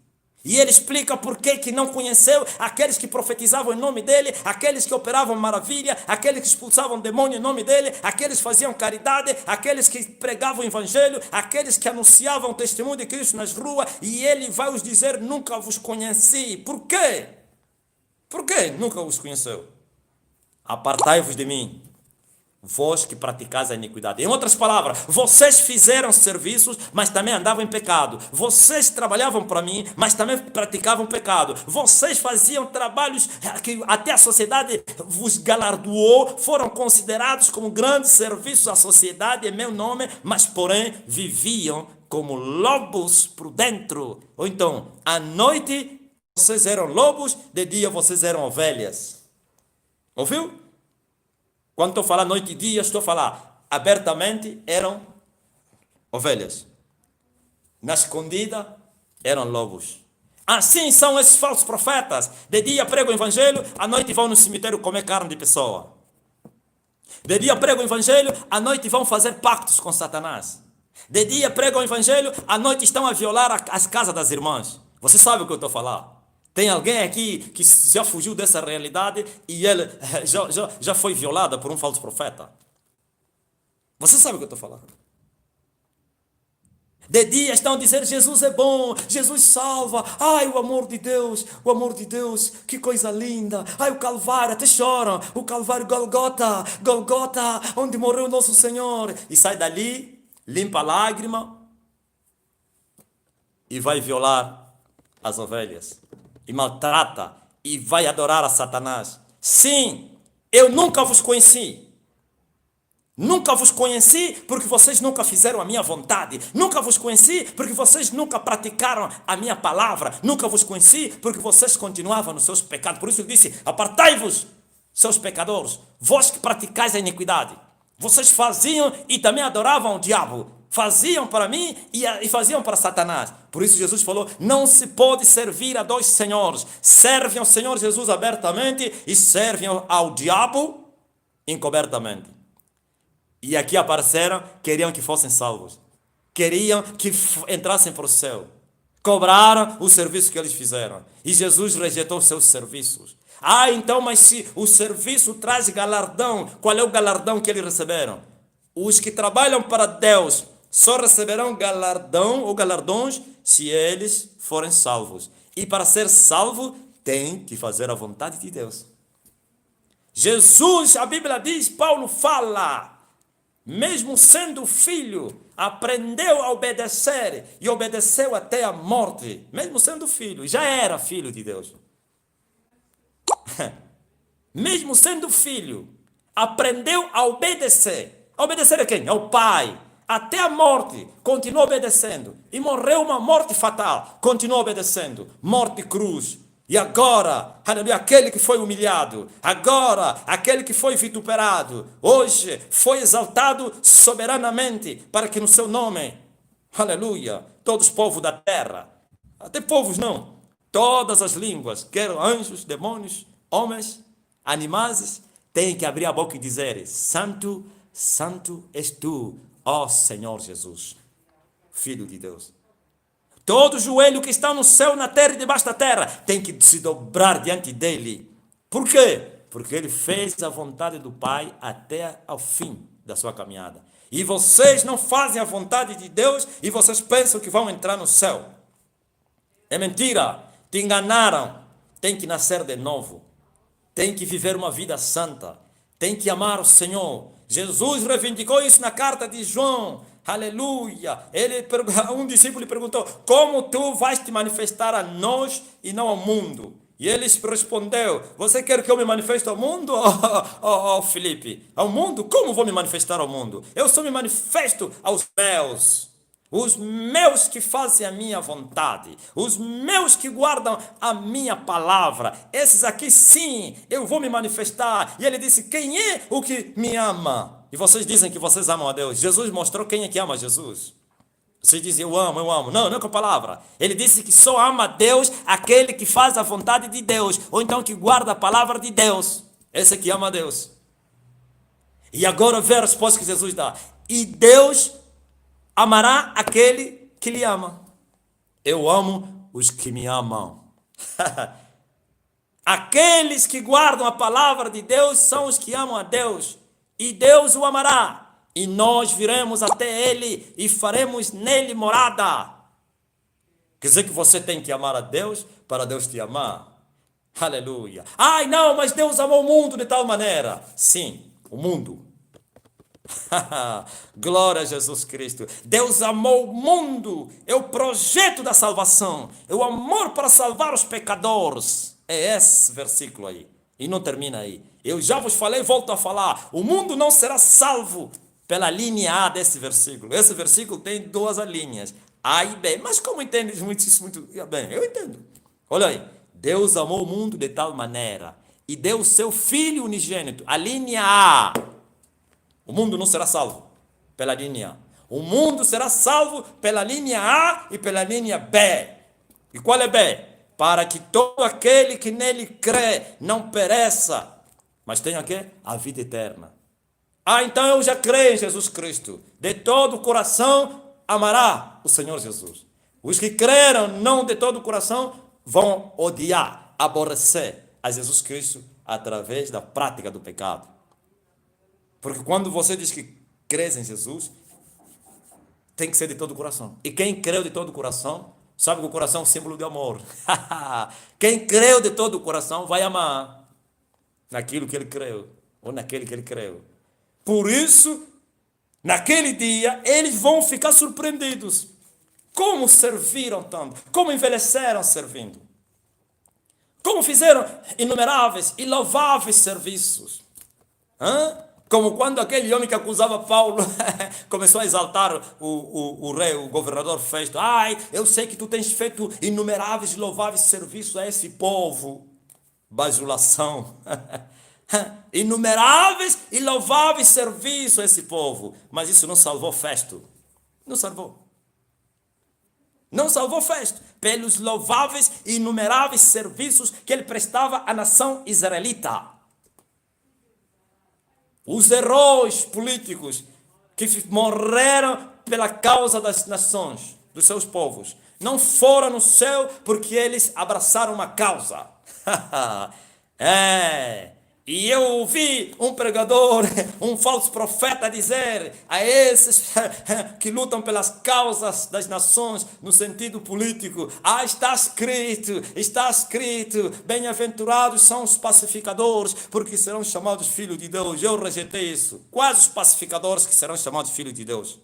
E ele explica por que não conheceu aqueles que profetizavam em nome dele, aqueles que operavam maravilha, aqueles que expulsavam demônio em nome dele, aqueles que faziam caridade, aqueles que pregavam o evangelho, aqueles que anunciavam o testemunho de Cristo nas ruas. E ele vai os dizer: nunca vos conheci. Por quê? Por que nunca vos conheceu? Apartai-vos de mim, vós que praticais a iniquidade. Em outras palavras, vocês fizeram serviços, mas também andavam em pecado. Vocês trabalhavam para mim, mas também praticavam pecado. Vocês faziam trabalhos que até a sociedade vos galardoou, foram considerados como grandes serviços à sociedade em meu nome, mas porém viviam como lobos por dentro. Ou então, à noite vocês eram lobos, de dia vocês eram ovelhas. Ouviu? Quando estou a falar noite e dia, estou a falar abertamente eram ovelhas. Na escondida eram lobos. Assim são esses falsos profetas. De dia pregam o evangelho, à noite vão no cemitério comer carne de pessoa. De dia pregam o evangelho, à noite vão fazer pactos com Satanás. De dia pregam o evangelho, à noite estão a violar as casas das irmãs. Você sabe o que eu estou a falar? Tem alguém aqui que já fugiu dessa realidade e ele já foi violada por um falso profeta? Você sabe o que eu estou falando? De dia estão a dizer, Jesus é bom, Jesus salva, ai o amor de Deus, que coisa linda, ai o Calvário, até choram, o Calvário Golgota, onde morreu o nosso Senhor, e sai dali, limpa a lágrima, e vai violar as ovelhas, e maltrata, e vai adorar a Satanás. Sim, eu nunca vos conheci. Nunca vos conheci porque vocês nunca fizeram a minha vontade. Nunca vos conheci porque vocês nunca praticaram a minha palavra. Nunca vos conheci porque vocês continuavam nos seus pecados. Por isso ele disse, apartai-vos, seus pecadores, vós que praticais a iniquidade. Vocês faziam e também adoravam o diabo. Faziam para mim e faziam para Satanás. Por isso Jesus falou, não se pode servir a dois senhores. Servem ao Senhor Jesus abertamente e servem ao diabo encobertamente. E aqui apareceram, queriam que fossem salvos. Queriam que entrassem para o céu. Cobraram o serviço que eles fizeram. E Jesus rejeitou seus serviços. Então, mas se o serviço traz galardão, qual é o galardão que eles receberam? Os que trabalham para Deus só receberão galardão ou galardões se eles forem salvos. E para ser salvo, tem que fazer a vontade de Deus. Jesus, a Bíblia diz, Paulo fala, mesmo sendo filho, aprendeu a obedecer e obedeceu até a morte. Mesmo sendo filho, já era filho de Deus. Mesmo sendo filho, aprendeu a obedecer. A obedecer a quem? Ao Pai. Até a morte, continuou obedecendo. E morreu uma morte fatal, continuou obedecendo. Morte cruz. E agora, aleluia, aquele que foi humilhado, agora, aquele que foi vituperado, hoje foi exaltado soberanamente, para que no seu nome, aleluia, todos os povos da terra, até povos não, todas as línguas, quer anjos, demônios, homens, animais, têm que abrir a boca e dizer, Santo, Santo és tu, ó Senhor Jesus, Filho de Deus. Todo joelho que está no céu, na terra e debaixo da terra tem que se dobrar diante dele. Por quê? Porque ele fez a vontade do Pai até ao fim da sua caminhada. E vocês não fazem a vontade de Deus e vocês pensam que vão entrar no céu. É mentira. Te enganaram. Tem que nascer de novo. Tem que viver uma vida santa. Tem que amar o Senhor. Jesus reivindicou isso na carta de João. Aleluia! Um discípulo lhe perguntou, como tu vais te manifestar a nós e não ao mundo? E ele respondeu, você quer que eu me manifeste ao mundo, Filipe? Ao mundo? Como vou me manifestar ao mundo? Eu só me manifesto aos meus. Os meus que fazem a minha vontade. Os meus que guardam a minha palavra. Esses aqui sim, eu vou me manifestar. E ele disse, quem é o que me ama? E vocês dizem que vocês amam a Deus. Jesus mostrou quem é que ama Jesus. Vocês dizem, eu amo. Não, não é com a palavra. Ele disse que só ama a Deus aquele que faz a vontade de Deus. Ou então que guarda a palavra de Deus. Esse é que ama a Deus. E agora vê a resposta que Jesus dá. E Deus amará aquele que lhe ama. Eu amo os que me amam. Aqueles que guardam a palavra de Deus são os que amam a Deus. E Deus o amará, e nós viremos até ele e faremos nele morada. Quer dizer que você tem que amar a Deus para Deus te amar. Aleluia. Não, mas Deus amou o mundo de tal maneira. Sim, o mundo. Glória a Jesus Cristo. Deus amou o mundo. É o projeto da salvação. É o amor para salvar os pecadores. É esse versículo aí. E não termina aí. Eu já vos falei, volto a falar. O mundo não será salvo pela linha A desse versículo. Esse versículo tem duas linhas, A e B. Mas como entendes isso muito bem? Eu entendo. Olha aí. Deus amou o mundo de tal maneira e deu o seu Filho unigênito. A linha A. O mundo não será salvo pela linha A. O mundo será salvo pela linha A e pela linha B. E qual é B? Para que todo aquele que nele crê não pereça, mas tenha quê? A vida eterna. Ah, então eu já creio em Jesus Cristo. De todo o coração amará o Senhor Jesus. Os que creram não de todo o coração vão odiar, aborrecer a Jesus Cristo através da prática do pecado. Porque quando você diz que crê em Jesus, tem que ser de todo o coração. E quem creu de todo o coração, sabe que o coração é um símbolo de amor. Quem creu de todo o coração vai amar naquilo que ele creu, ou naquele que ele creu. Por isso, naquele dia, eles vão ficar surpreendidos. Como serviram tanto? Como envelheceram servindo? Como fizeram inumeráveis e louváveis serviços? Como quando aquele homem que acusava Paulo começou a exaltar o rei, o governador Festo. Ai, eu sei que tu tens feito inumeráveis e louváveis serviços a esse povo. Bajulação. Inumeráveis e louváveis serviços a esse povo. Mas isso não salvou Festo. Não salvou. Não salvou Festo. Pelos louváveis e inumeráveis serviços que ele prestava à nação israelita. Os heróis políticos que morreram pela causa das nações, dos seus povos, não foram no céu porque eles abraçaram uma causa. E eu ouvi um pregador, um falso profeta dizer a esses que lutam pelas causas das nações no sentido político: está escrito, bem-aventurados são os pacificadores, porque serão chamados filhos de Deus. Eu rejeitei isso. Quais os pacificadores que serão chamados filhos de Deus?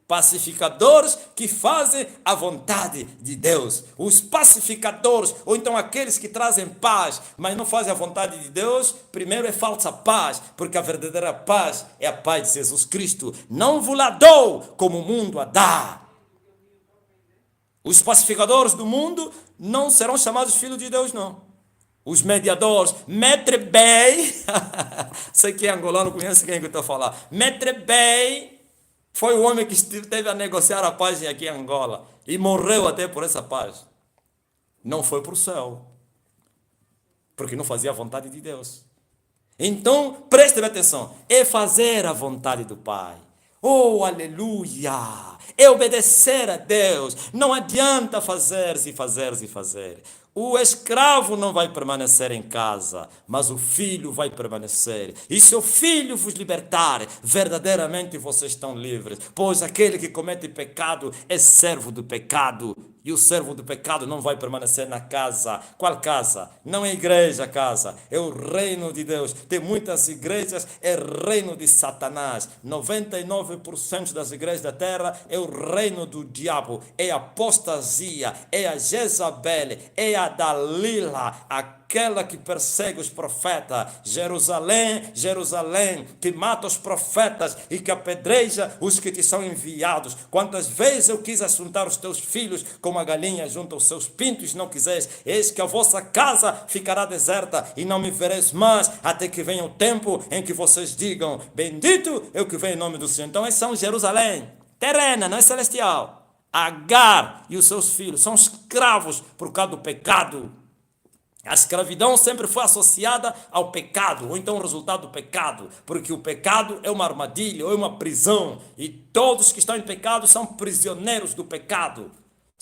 Pacificadores que fazem a vontade de Deus. Os pacificadores, ou então aqueles que trazem paz, mas não fazem a vontade de Deus, primeiro é falsa paz, porque a verdadeira paz é a paz de Jesus Cristo. Não vos la dou como o mundo a dá. Os pacificadores do mundo não serão chamados filhos de Deus, não. Os mediadores, Metre Bey, sei que é angolano, conhece quem que eu estou a falar. Metre Bey foi o homem que esteve a negociar a paz aqui em Angola e morreu até por essa paz. Não foi para o céu, porque não fazia a vontade de Deus. Então, preste atenção, é fazer a vontade do Pai. Oh, aleluia! É obedecer a Deus. Não adianta fazer. O escravo não vai permanecer em casa, mas o filho vai permanecer. E se o filho vos libertar, verdadeiramente vocês estão livres. Pois aquele que comete pecado é servo do pecado. E o servo do pecado não vai permanecer na casa. Qual casa? Não é igreja, casa. É o reino de Deus. Tem muitas igrejas, é reino de Satanás. 99% das igrejas da terra é o reino do diabo. É a apostasia, é a Jezabel, é a Dalila, aquela que persegue os profetas. Jerusalém, Jerusalém, que mata os profetas e que apedreja os que te são enviados. Quantas vezes eu quis assuntar os teus filhos como a galinha junto aos seus pintos, não quiseres. Eis que a vossa casa ficará deserta e não me vereis mais, até que venha o tempo em que vocês digam: bendito é o que vem em nome do Senhor. Então esses são Jerusalém, terrena, não é celestial. Agar e os seus filhos são escravos por causa do pecado. A escravidão sempre foi associada ao pecado, ou então o resultado do pecado, porque o pecado é uma armadilha, ou é uma prisão, e todos que estão em pecado são prisioneiros do pecado,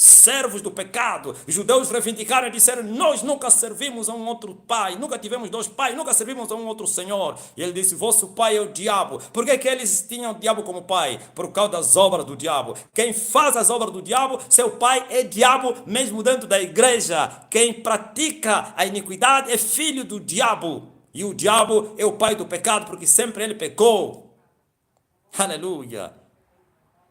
servos do pecado. Os judeus reivindicaram e disseram: nós nunca servimos a um outro pai, nunca tivemos dois pais, nunca servimos a um outro senhor. E ele disse: vosso pai é o diabo. Por que eles tinham o diabo como pai? Por causa das obras do diabo. Quem faz as obras do diabo, seu pai é diabo, mesmo dentro da igreja. Quem pratica a iniquidade é filho do diabo. E o diabo é o pai do pecado, porque sempre ele pecou. Aleluia.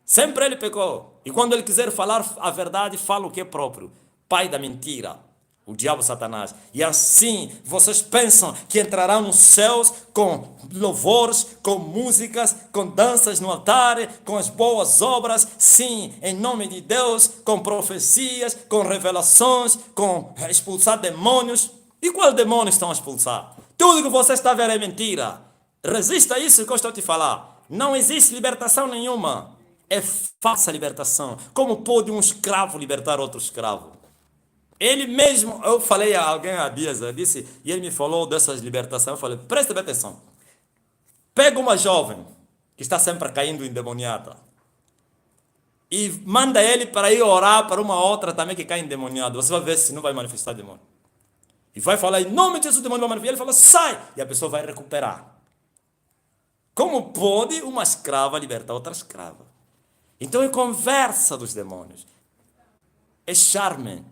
Sempre ele pecou. E quando ele quiser falar a verdade, fala o que é próprio. Pai da mentira. O diabo Satanás. E assim vocês pensam que entrarão nos céus com louvores, com músicas, com danças no altar, com as boas obras, sim, em nome de Deus, com profecias, com revelações, com expulsar demônios. E quais demônios estão a expulsar? Tudo que você está a ver é mentira. Resista a isso que eu estou a te falar. Não existe libertação nenhuma. É falsa libertação. Como pode um escravo libertar outro escravo? Ele mesmo, eu falei a alguém há dias, eu disse, e ele me falou dessas libertações, eu falei, presta bem atenção. Pega uma jovem que está sempre caindo endemoniada e manda ele para ir orar para uma outra também que cai endemoniada. Você vai ver se não vai manifestar demônio. E vai falar, em nome de Jesus, o demônio vai manifestar. Ele fala, sai! E a pessoa vai recuperar. Como pode uma escrava libertar outra escrava? Então é conversa dos demônios. É charme.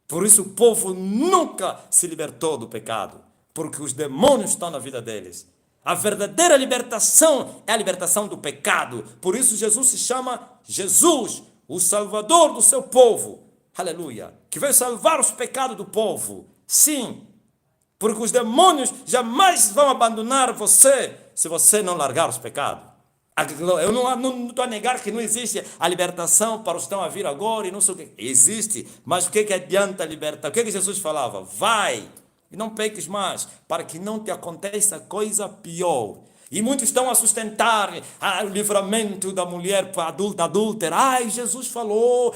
Por isso o povo nunca se libertou do pecado. Porque os demônios estão na vida deles. A verdadeira libertação é a libertação do pecado. Por isso Jesus se chama Jesus, o Salvador do seu povo. Aleluia. Que veio salvar os pecados do povo. Sim. Porque os demônios jamais vão abandonar você se você não largar os pecados. Eu não estou a negar que não existe a libertação para os que estão a vir agora e não sei o que. Existe, mas o que adianta libertar? O que Jesus falava? Vai e não peques mais, para que não te aconteça coisa pior. E muitos estão a sustentar o livramento da mulher adúltera. Ai, Jesus falou,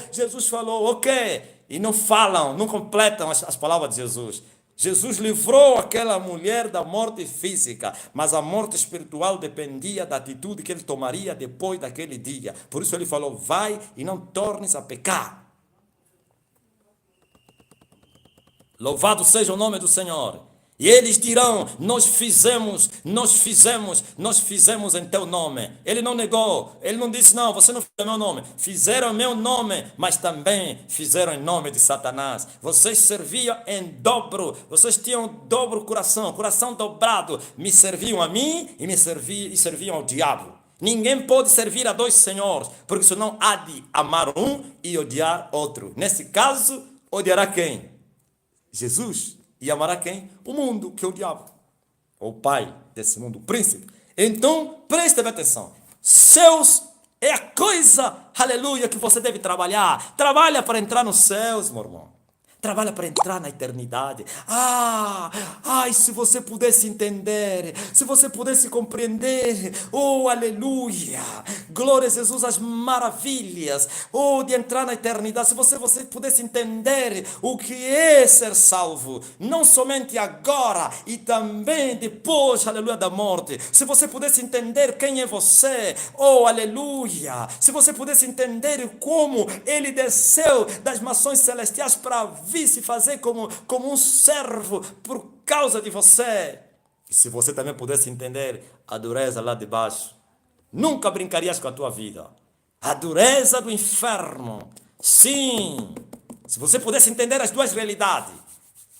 ok. E não falam, não completam as palavras de Jesus. Jesus livrou aquela mulher da morte física, mas a morte espiritual dependia da atitude que ele tomaria depois daquele dia. Por isso ele falou, vai e não tornes a pecar. Louvado seja o nome do Senhor. E eles dirão, nós fizemos em teu nome. Ele não negou, ele não disse, não, você não fez meu nome. Fizeram meu nome, mas também fizeram em nome de Satanás. Vocês serviam em dobro, vocês tinham dobro coração dobrado. Me serviam a mim e serviam ao diabo. Ninguém pode servir a dois senhores, porque senão há de amar um e odiar outro. Nesse caso, odiará quem? Jesus. E amará quem? O mundo, que é o diabo. O pai desse mundo, o príncipe. Então, preste atenção. Céus é a coisa, aleluia, que você deve trabalhar. Trabalha para entrar nos céus, meu irmão. Trabalha para entrar na eternidade. Ai, se você pudesse entender, se você pudesse compreender, oh, aleluia, glória a Jesus, as maravilhas, oh, de entrar na eternidade, se você pudesse entender o que é ser salvo, não somente agora e também depois, aleluia, da morte, se você pudesse entender quem é você, oh, aleluia, se você pudesse entender como ele desceu das mações celestiais para vir se fazer como um servo por causa de você. E se você também pudesse entender a dureza lá de baixo, nunca brincarias com a tua vida. A dureza do inferno. Sim, se você pudesse entender as duas realidades,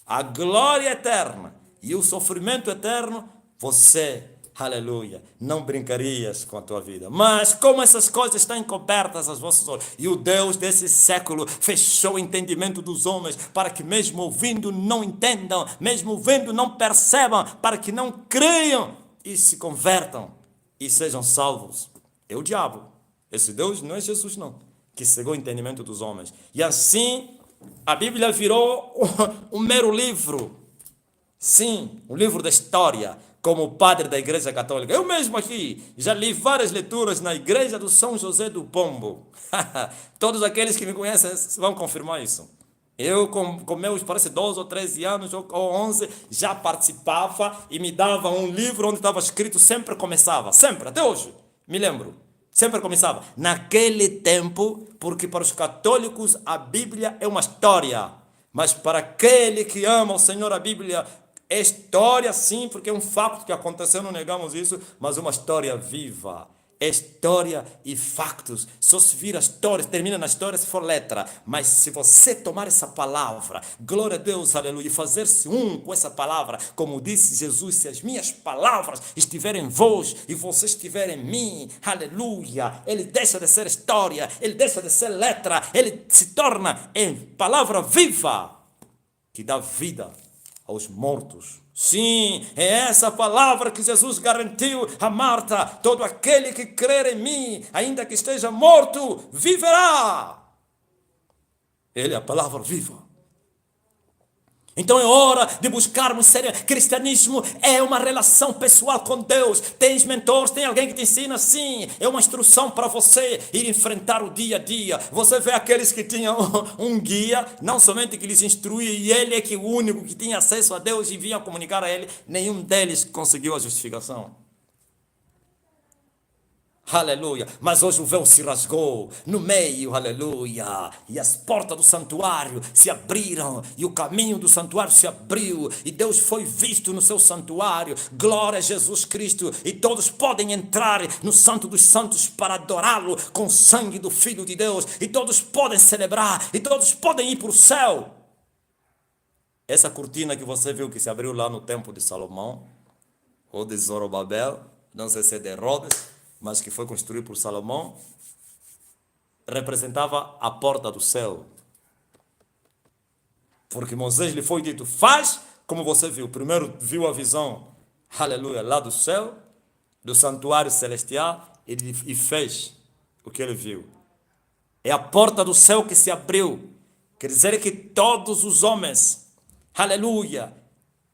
a glória eterna e o sofrimento eterno, você, aleluia, não brincarias com a tua vida. Mas como essas coisas estão encobertas aos vossos olhos, e o Deus desse século fechou o entendimento dos homens, para que mesmo ouvindo não entendam, mesmo vendo não percebam, para que não creiam e se convertam e sejam salvos. É o diabo. Esse Deus não é Jesus não, que cegou o entendimento dos homens. E assim, a Bíblia virou um mero livro. Sim, um livro da história, como padre da Igreja Católica. Eu mesmo aqui já li várias leituras na Igreja do São José do Pombo. Todos aqueles que me conhecem vão confirmar isso. Eu, com meus, parece 12 ou 13 anos, ou 11, já participava e me dava um livro onde estava escrito, sempre começava, sempre, até hoje, me lembro. Sempre começava. Naquele tempo, porque para os católicos a Bíblia é uma história. Mas para aquele que ama o Senhor, a Bíblia é história, sim, porque é um fato que aconteceu, não negamos isso, mas uma história viva. É história e factos. Só se vira a história, termina na história se for letra. Mas se você tomar essa palavra, glória a Deus, aleluia, e fazer-se um com essa palavra, como disse Jesus, se as minhas palavras estiverem em vós e você estiver em mim, aleluia, ele deixa de ser história, ele deixa de ser letra, ele se torna em palavra viva, que dá vida aos mortos. Sim, é essa palavra que Jesus garantiu a Marta: todo aquele que crer em mim, ainda que esteja morto, viverá. Ele é a palavra viva. Então é hora de buscarmos ser. Cristianismo é uma relação pessoal com Deus. Tens mentores, tem alguém que te ensina, sim. É uma instrução para você ir enfrentar o dia a dia. Você vê aqueles que tinham um guia, não somente que lhes instruía, e ele é que o único que tinha acesso a Deus e vinha comunicar a ele, nenhum deles conseguiu a justificação. Aleluia, mas hoje o véu se rasgou no meio, aleluia, e as portas do santuário se abriram, e o caminho do santuário se abriu, e Deus foi visto no seu santuário, glória a Jesus Cristo, e todos podem entrar no Santo dos Santos para adorá-lo com o sangue do Filho de Deus, e todos podem celebrar, e todos podem ir para o céu. Essa cortina que você viu que se abriu lá no templo de Salomão, ou de Zorobabel, não sei se é de Herodes, mas que foi construído por Salomão, representava a porta do céu. Porque Moisés lhe foi dito, faz como você viu. Primeiro viu a visão, aleluia, lá do céu, do santuário celestial, e fez o que ele viu. É a porta do céu que se abriu. Quer dizer que todos os homens, aleluia,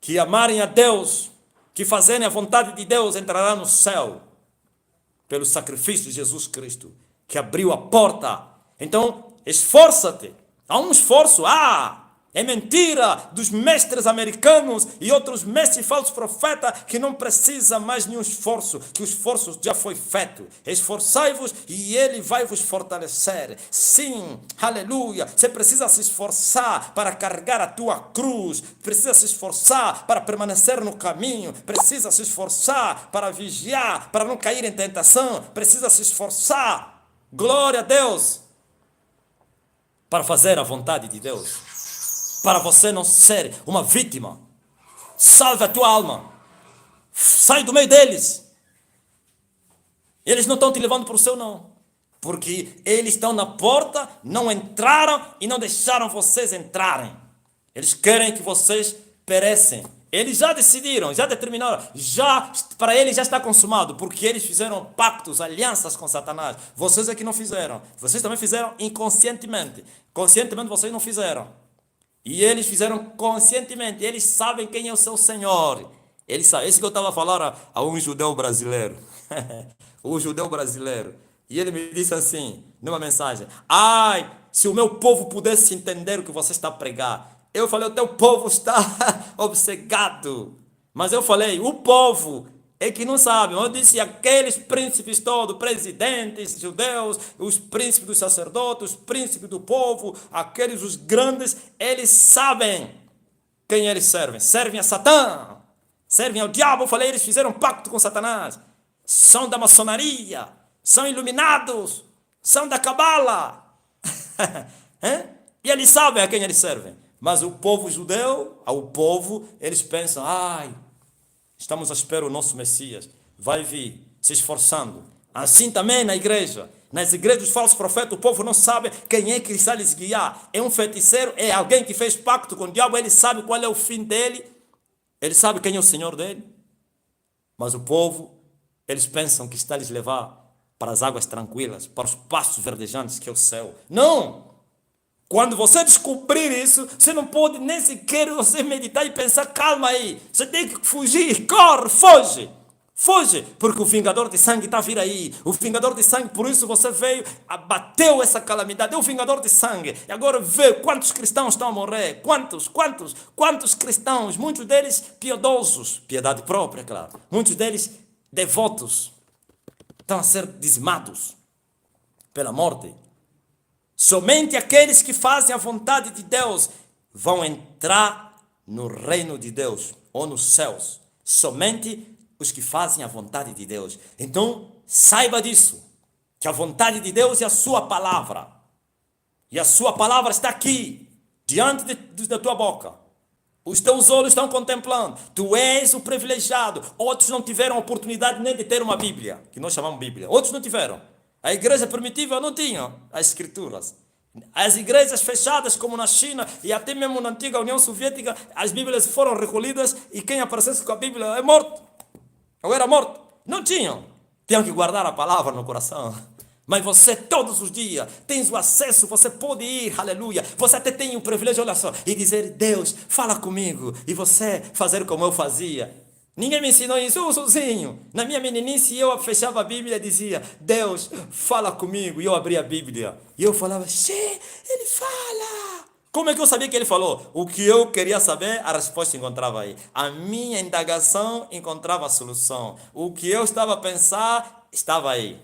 que amarem a Deus, que fazerem a vontade de Deus, entrarão no céu. Pelo sacrifício de Jesus Cristo, que abriu a porta. Então, esforça-te. Há um esforço. É mentira dos mestres americanos e outros mestres falsos profetas que não precisa mais nenhum esforço, que o esforço já foi feito. Esforçai-vos e ele vai vos fortalecer. Sim, aleluia. Você precisa se esforçar para carregar a tua cruz, precisa se esforçar para permanecer no caminho, precisa se esforçar para vigiar, para não cair em tentação, precisa se esforçar, glória a Deus, para fazer a vontade de Deus. Para você não ser uma vítima. Salve a tua alma. Sai do meio deles. Eles não estão te levando para o céu, não. Porque eles estão na porta, não entraram e não deixaram vocês entrarem. Eles querem que vocês perecem. Eles já decidiram, já determinaram, para eles já está consumado, porque eles fizeram pactos, alianças com Satanás. Vocês é que não fizeram. Vocês também fizeram inconscientemente. Conscientemente vocês não fizeram. E eles fizeram conscientemente. Eles sabem quem é o seu Senhor. Eles sabem. Esse que eu estava a falar a um judeu brasileiro. O judeu brasileiro. E ele me disse assim, numa mensagem: ai, se o meu povo pudesse entender o que você está a pregar. Eu falei, o teu povo está obcecado. Mas eu falei, o povo é que não sabe. Eu disse, aqueles príncipes todos, presidentes judeus, os príncipes dos sacerdotes, os príncipes do povo, aqueles, os grandes, eles sabem quem eles servem. Servem a Satã, servem ao diabo. Eu falei, eles fizeram pacto com Satanás. São da maçonaria, são iluminados, são da cabala. E eles sabem a quem eles servem. Mas o povo judeu, ao povo, eles pensam, ai, estamos à espera do nosso Messias. Vai vir, se esforçando. Assim também na igreja. Nas igrejas dos falsos profetas, o povo não sabe quem é que está a lhes guiar. É um feiticeiro, é alguém que fez pacto com o diabo, ele sabe qual é o fim dele. Ele sabe quem é o Senhor dele. Mas o povo, eles pensam que está a lhes levar para as águas tranquilas, para os pastos verdejantes que é o céu. Não! Quando você descobrir isso, você não pode nem sequer você meditar e pensar, calma aí, você tem que fugir, corre, foge, foge, porque o vingador de sangue está a vir aí, o vingador de sangue, por isso você veio, abateu essa calamidade, é o vingador de sangue, e agora vê quantos cristãos estão a morrer, quantos cristãos, muitos deles piedosos, piedade própria, claro, muitos deles devotos, estão a ser dizimados pela morte. Somente aqueles que fazem a vontade de Deus vão entrar no reino de Deus ou nos céus. Somente os que fazem a vontade de Deus. Então, saiba disso, que a vontade de Deus é a sua palavra. E a sua palavra está aqui, diante da tua boca. Os teus olhos estão contemplando. Tu és o privilegiado. Outros não tiveram oportunidade nem de ter uma Bíblia, que nós chamamos Bíblia. Outros não tiveram. A igreja primitiva não tinha as escrituras. As igrejas fechadas, como na China e até mesmo na antiga União Soviética, as Bíblias foram recolhidas e quem aparecesse com a Bíblia é morto. Ou era morto. Não tinham. Tinham que guardar a palavra no coração. Mas você todos os dias tens o acesso, você pode ir, aleluia. Você até tem o privilégio, olha só, e dizer, Deus, fala comigo. E você fazer como eu fazia. Ninguém me ensinou isso, eu sozinho. Na minha meninice eu fechava a Bíblia e dizia, Deus, fala comigo. E eu abria a Bíblia. E eu falava, ele fala. Como é que eu sabia que ele falou? O que eu queria saber, a resposta encontrava aí. A minha indagação encontrava a solução. O que eu estava a pensar, estava aí.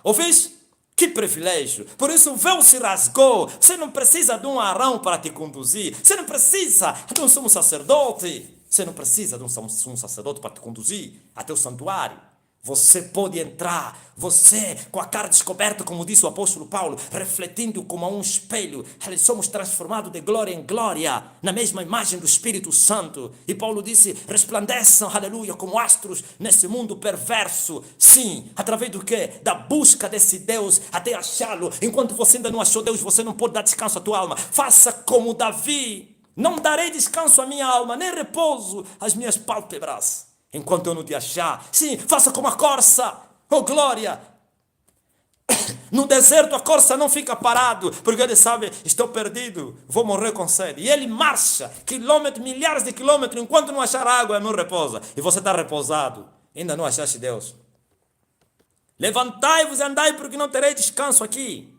Ouvis? Que privilégio. Por isso o véu se rasgou. Você não precisa de um Arão para te conduzir. Você não precisa de um sumo sacerdote. Você não precisa de um sumo sacerdote para te conduzir até o santuário. Você pode entrar, você com a cara descoberta, como disse o apóstolo Paulo, refletindo como a um espelho. Somos transformados de glória em glória, na mesma imagem do Espírito Santo. E Paulo disse, resplandeçam, aleluia, como astros nesse mundo perverso. Sim, através do quê? Da busca desse Deus até achá-lo. Enquanto você ainda não achou Deus, você não pode dar descanso à tua alma. Faça como Davi. Não darei descanso à minha alma, nem repouso às minhas pálpebras, enquanto eu não te achar. Sim, faça como a corça. Oh, glória! No deserto a corça não fica parado, porque ele sabe, estou perdido, vou morrer com sede. E ele marcha quilômetros, milhares de quilômetros, enquanto não achar água, não repousa. E você está repousado, ainda não achaste Deus. Levantai-vos e andai, porque não terei descanso aqui,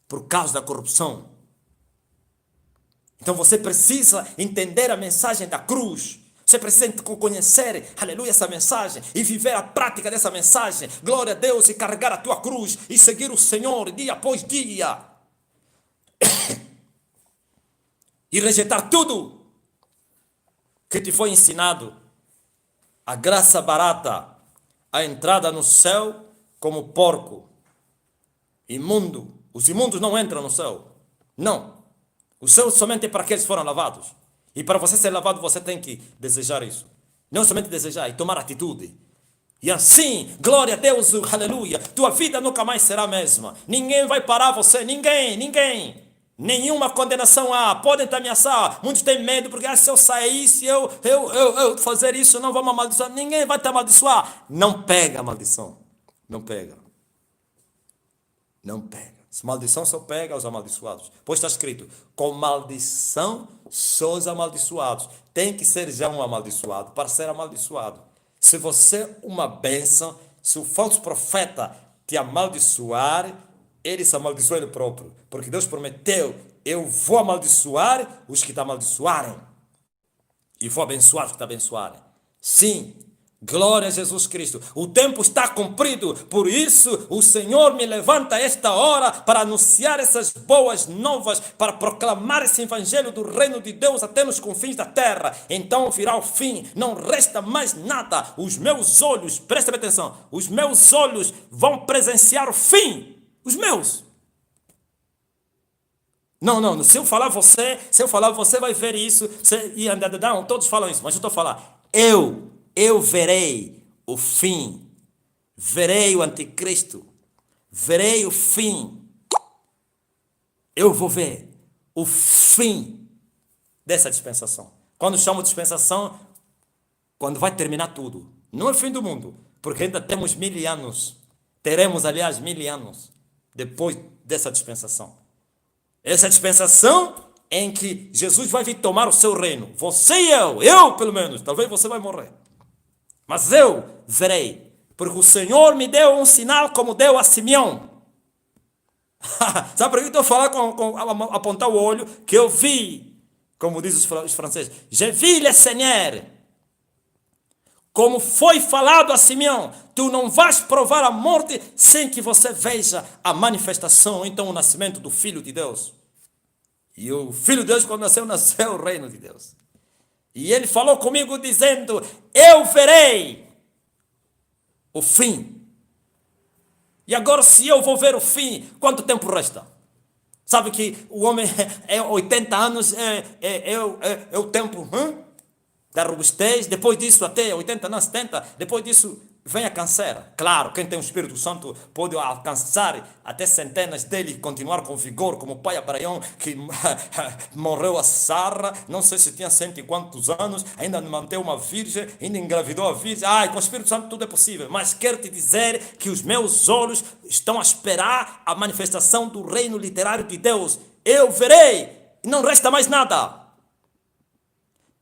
por causa da corrupção. Então você precisa entender a mensagem da cruz. Você precisa conhecer, aleluia, essa mensagem e viver a prática dessa mensagem. Glória a Deus, e carregar a tua cruz e seguir o Senhor dia após dia. E rejeitar tudo que te foi ensinado. A graça barata, a entrada no céu como porco. Imundo. Os imundos não entram no céu. Não. O céu somente é para aqueles que foram lavados. E para você ser lavado, você tem que desejar isso. Não somente desejar, e tomar atitude. E assim, glória a Deus, aleluia, tua vida nunca mais será a mesma. Ninguém vai parar você, ninguém. Nenhuma condenação há. Podem te ameaçar. Muitos têm medo, porque se eu sair, se eu fazer isso, não vou me amaldiçoar. Ninguém vai te amaldiçoar. Não pega a maldição. Não pega. Não pega. Se maldição só pega aos amaldiçoados. Pois está escrito, com maldição são os amaldiçoados. Tem que ser já um amaldiçoado para ser amaldiçoado. Se você é uma bênção, se o falso profeta te amaldiçoar, ele se amaldiçoa ele próprio. Porque Deus prometeu, eu vou amaldiçoar os que te amaldiçoarem. E vou abençoar os que te abençoarem. Sim. Glória a Jesus Cristo. O tempo está cumprido. Por isso o Senhor me levanta a esta hora para anunciar essas boas novas, para proclamar esse evangelho do reino de Deus até nos confins da terra. Então virá o fim. Não resta mais nada. Os meus olhos, prestem atenção, os meus olhos vão presenciar o fim. Os meus. Não. Se eu falar você vai ver isso. Não, todos falam isso, mas eu estou a falar. Eu verei o fim, verei o anticristo, verei o fim. Eu vou ver o fim dessa dispensação. Quando chamo de dispensação, quando vai terminar tudo. Não é o fim do mundo, porque ainda temos 1000 anos. Teremos, aliás, 1000 anos depois dessa dispensação. Essa dispensação em que Jesus vai vir tomar o seu reino. Você e eu pelo menos, talvez você vai morrer. Mas eu verei, porque o Senhor me deu um sinal como deu a Simeão. Sabe por que eu estou falando apontar o olho? Que eu vi, como diz os franceses, je vis le Seigneur. Como foi falado a Simeão, tu não vais provar a morte sem que você veja a manifestação, então o nascimento do Filho de Deus. E o Filho de Deus, quando nasceu o reino de Deus. E ele falou comigo dizendo, eu verei o fim. E agora se eu vou ver o fim, quanto tempo resta? Sabe que o homem é 80 anos, é o tempo da robustez, depois disso até 80, não, 70, depois disso vem a câncer. Claro, quem tem o Espírito Santo pode alcançar até centenas dele e continuar com vigor, como o pai Abraão, que morreu a Sara, não sei se tinha cento e quantos anos, ainda manteve uma virgem, ainda engravidou a virgem. Com o Espírito Santo tudo é possível. Mas quero te dizer que os meus olhos estão a esperar a manifestação do reino literário de Deus. Eu verei, e não resta mais nada.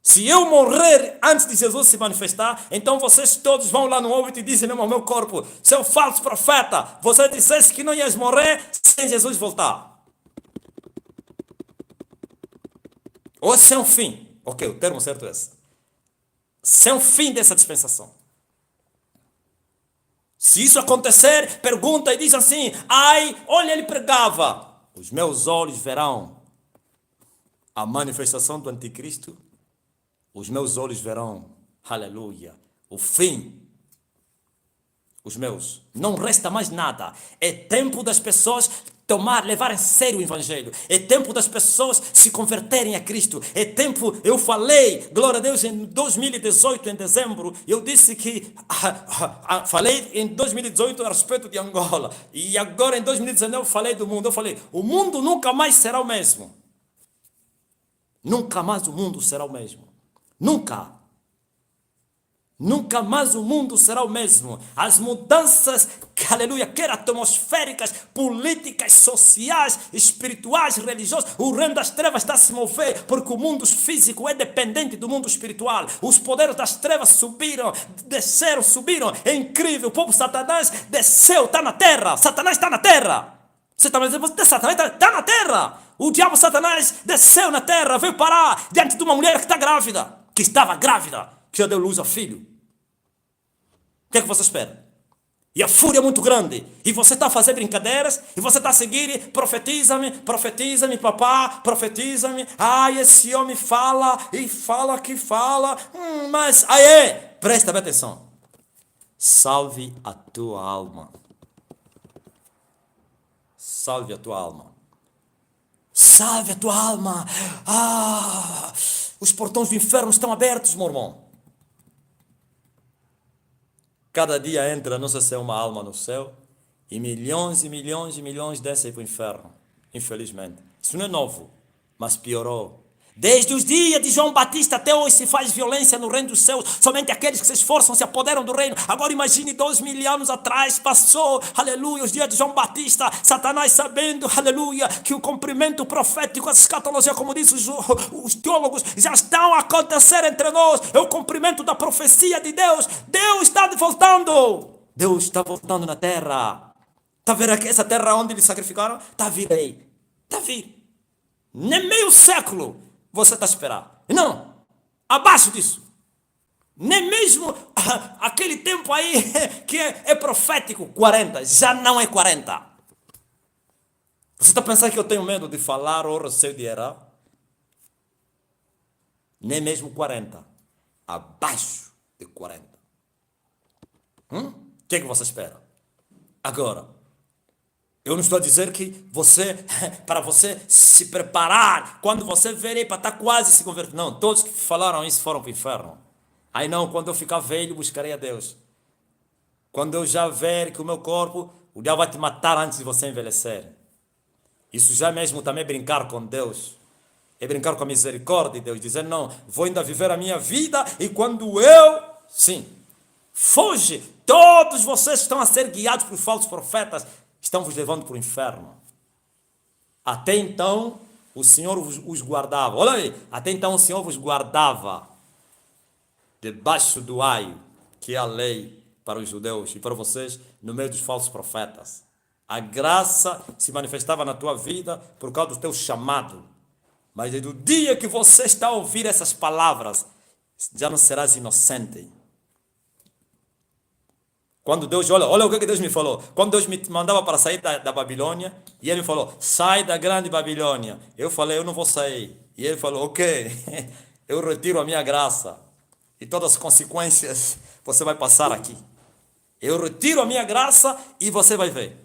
Se eu morrer antes de Jesus se manifestar, então vocês todos vão lá no óbito e dizem mesmo ao meu corpo: seu falso profeta, você dissesse que não ias morrer sem Jesus voltar. Ou sem o fim. Ok, o termo certo é esse. Sem o fim dessa dispensação. Se isso acontecer, pergunta e diz assim: olha, ele pregava. Os meus olhos verão a manifestação do anticristo. Os meus olhos verão, aleluia, o fim. Os meus. Não resta mais nada. É tempo das pessoas levar em sério o Evangelho. É tempo das pessoas se converterem a Cristo. É tempo, eu falei, glória a Deus, em 2018, em dezembro, eu disse que, falei em 2018 a respeito de Angola. E agora em 2019 falei do mundo. Eu falei, o mundo nunca mais será o mesmo. Nunca mais o mundo será o mesmo. Nunca. Nunca mais o mundo será o mesmo. As mudanças, aleluia, quer atmosféricas, políticas, sociais, espirituais, religiosas, o reino das trevas está a se mover, porque o mundo físico é dependente do mundo espiritual. Os poderes das trevas subiram, desceram, subiram. É incrível. O povo Satanás desceu, está na terra. Satanás está na terra. Você está me dizendo, Satanás está na terra. O diabo Satanás desceu na terra, veio parar diante de uma mulher que está grávida. Que estava grávida, que já deu luz ao filho. O que é que você espera? E a fúria é muito grande. E você está a fazer brincadeiras, e você está a seguir, profetiza-me, papá, profetiza-me. Esse homem fala, e fala que fala. Mas, presta bem atenção. Salve a tua alma. Salve a tua alma. Salve a tua alma. Os portões do inferno estão abertos, meu irmão. Cada dia entra, não sei se é uma alma no céu, e milhões e milhões e milhões descem para o inferno. Infelizmente. Isso não é novo, mas piorou. Desde os dias de João Batista até hoje se faz violência no reino dos céus. Somente aqueles que se esforçam se apoderam do reino. Agora imagine 2.000 anos atrás, passou, aleluia, os dias de João Batista. Satanás sabendo, aleluia, que o cumprimento profético, a escatologia, como dizem os teólogos, já estão a acontecer entre nós. É o cumprimento da profecia de Deus. Deus está voltando. Deus está voltando na terra. Está vendo aqui essa terra onde eles sacrificaram? Está a vir aí. Está a vir. Nem meio século você está a esperar. Não, abaixo disso. Nem mesmo aquele tempo aí que é profético, 40, já não é 40. Você está pensando que eu tenho medo de falar ou receio de errar? Nem mesmo 40. Abaixo de 40. O que é que você espera? Agora, eu não estou a dizer que para você se preparar, quando você ver para estar quase se converter. Não, todos que falaram isso foram para o inferno. Aí não, quando eu ficar velho, buscarei a Deus. Quando eu já ver que o meu corpo, o diabo vai te matar antes de você envelhecer. Isso já mesmo também é brincar com Deus. É brincar com a misericórdia de Deus. Dizer, não, vou ainda viver a minha vida e quando foge, todos vocês estão a ser guiados por falsos profetas, estão vos levando para o inferno. Até então, o Senhor os guardava. Olha aí, até então o Senhor vos guardava debaixo do aio, que é a lei para os judeus e para vocês, no meio dos falsos profetas. A graça se manifestava na tua vida por causa do teu chamado. Mas do dia que você está a ouvir essas palavras, já não serás inocente. Quando Deus, olha o que Deus me falou. Quando Deus me mandava para sair da Babilônia, e Ele me falou, sai da grande Babilônia. Eu falei, eu não vou sair. E Ele falou, ok, eu retiro a minha graça. E todas as consequências você vai passar aqui. Eu retiro a minha graça e você vai ver.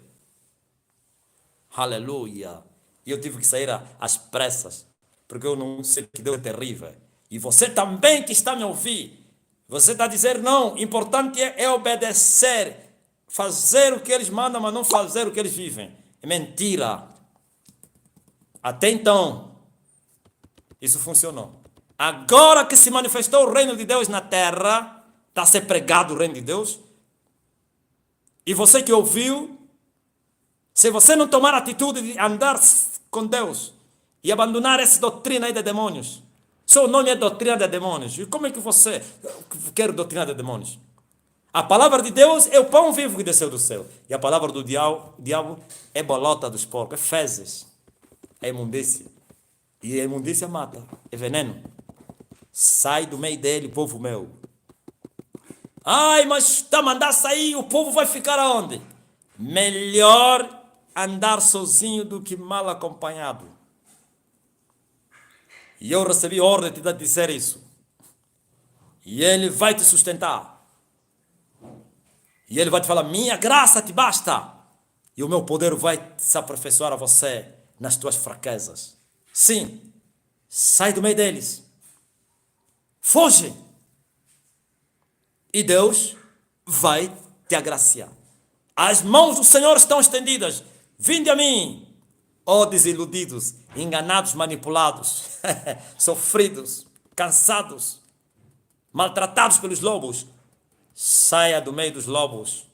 Aleluia. E eu tive que sair às pressas, porque eu não sei que Deus é terrível. E você também que está me ouvindo, Você está a dizer não, importante é obedecer, fazer o que eles mandam, mas não fazer o que eles vivem. É mentira. Até então, isso funcionou. Agora que se manifestou o reino de Deus na terra, está a ser pregado o reino de Deus, e você que ouviu, se você não tomar a atitude de andar com Deus e abandonar essa doutrina aí de demônios, seu nome é doutrina de demônios, e como é que você quer doutrina de demônios? A palavra de Deus é o pão vivo que desceu do céu, e a palavra do diabo é bolota dos porcos, é fezes, é imundícia, e a imundícia mata, é veneno. Sai do meio dele, povo meu. Ai, mas está a mandar sair, o povo vai ficar aonde? Melhor andar sozinho do que mal acompanhado. E eu recebi ordem de te dizer isso. E ele vai te sustentar. E ele vai te falar, minha graça te basta. E o meu poder vai se aperfeiçoar a você nas tuas fraquezas. Sim, sai do meio deles. Foge. E Deus vai te agraciar. As mãos do Senhor estão estendidas. Vinde a mim, ó desiludidos, enganados, manipulados, sofridos, cansados, maltratados pelos lobos. Saia do meio dos lobos.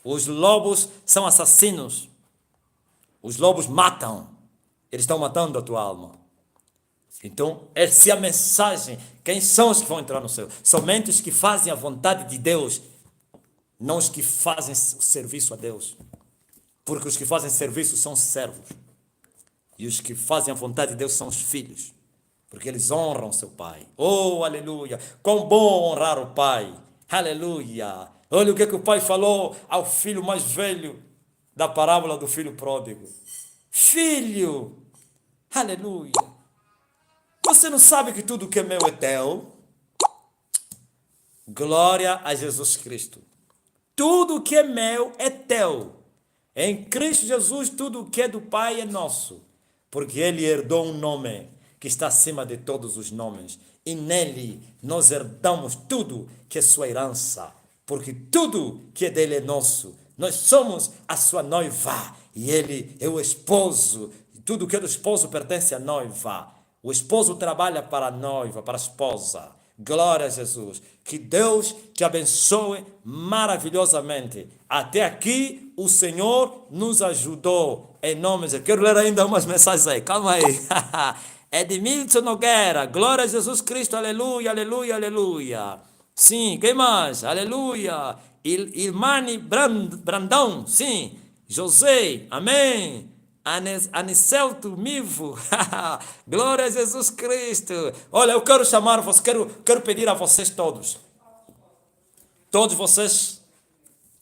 Os lobos são assassinos. Os lobos matam. Eles estão matando a tua alma. Então, essa é a mensagem. Quem são os que vão entrar no céu? Somente os que fazem a vontade de Deus, não os que fazem o serviço a Deus. Porque os que fazem serviço são servos. E os que fazem a vontade de Deus são os filhos. Porque eles honram seu pai. Oh, aleluia! Quão bom honrar o pai! Aleluia! Olha o que o pai falou ao filho mais velho da parábola do filho pródigo. Filho! Aleluia! Você não sabe que tudo que é meu é teu? Glória a Jesus Cristo. Tudo que é meu é teu. Em Cristo Jesus, tudo que é do Pai é nosso. Porque Ele herdou um nome que está acima de todos os nomes. E nele nós herdamos tudo que é sua herança. Porque tudo que é dele é nosso. Nós somos a sua noiva. E Ele é o esposo. E tudo que é do esposo pertence à noiva. O esposo trabalha para a noiva, para a esposa. Glória a Jesus. Que Deus te abençoe maravilhosamente. Até aqui o Senhor nos ajudou. Em nome de Jesus. Quero ler ainda umas mensagens aí. Calma aí. Edmilson Nogueira. Glória a Jesus Cristo. Aleluia, aleluia, aleluia. Sim, quem mais? Aleluia. Ilmani Brandão. Sim. José. Amém. Anicelto Mivo, glória a Jesus Cristo. Olha, eu quero chamar vocês, quero pedir a vocês todos vocês,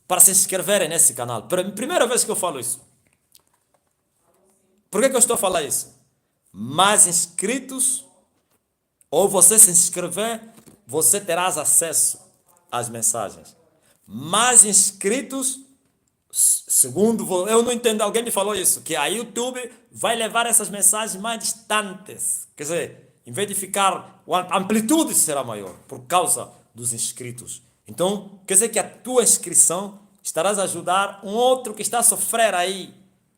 para se inscreverem nesse canal. Primeira vez que eu falo isso. Por que eu estou a falar isso? Mais inscritos, ou você se inscrever, você terás acesso às mensagens. Mais inscritos, segundo, eu não entendo, alguém me falou isso, que a YouTube vai levar essas mensagens mais distantes. Quer dizer, em vez de ficar, a amplitude será maior, por causa dos inscritos. Então, quer dizer que a tua inscrição estarás a ajudar um outro que está a sofrer aí.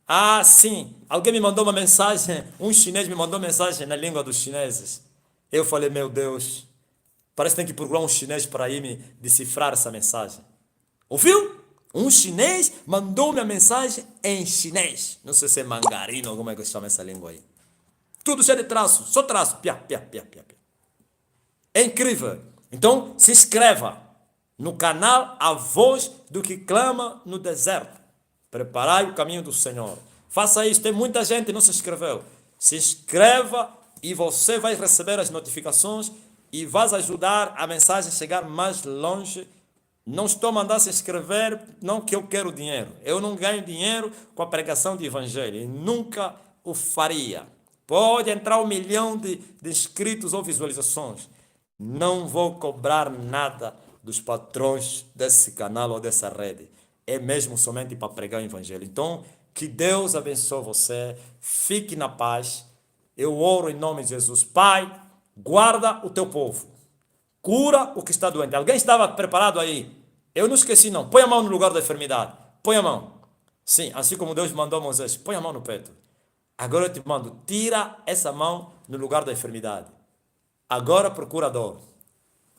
Ah, sim, alguém me mandou uma mensagem, um chinês me mandou mensagem na língua dos chineses. Eu falei, meu Deus, parece que tem que procurar um chinês para ir me decifrar essa mensagem. Ouviu? Um chinês mandou-me a mensagem em chinês. Não sei se é mangarino ou como é que se chama essa língua aí. Tudo cheio de traço, só traço. Pia, pia, pia, pia, pia. É incrível. Então, se inscreva no canal A Voz do que Clama no Deserto. Preparai o caminho do Senhor. Faça isso, tem muita gente que não se inscreveu. Se inscreva e você vai receber as notificações e vai ajudar a mensagem a chegar mais longe. Não estou mandando se inscrever, não que eu quero dinheiro. Eu não ganho dinheiro com a pregação de evangelho. E nunca o faria. Pode entrar 1 milhão de inscritos ou visualizações. Não vou cobrar nada dos patrões desse canal ou dessa rede. É mesmo somente para pregar o evangelho. Então, que Deus abençoe você. Fique na paz. Eu oro em nome de Jesus. Pai, guarda o teu povo. Cura o que está doente. Alguém estava preparado aí? Eu não esqueci, não. Põe a mão no lugar da enfermidade. Põe a mão. Sim, assim como Deus mandou a Moisés. Põe a mão no peito. Agora eu te mando. Tira essa mão no lugar da enfermidade. Agora procura a dor.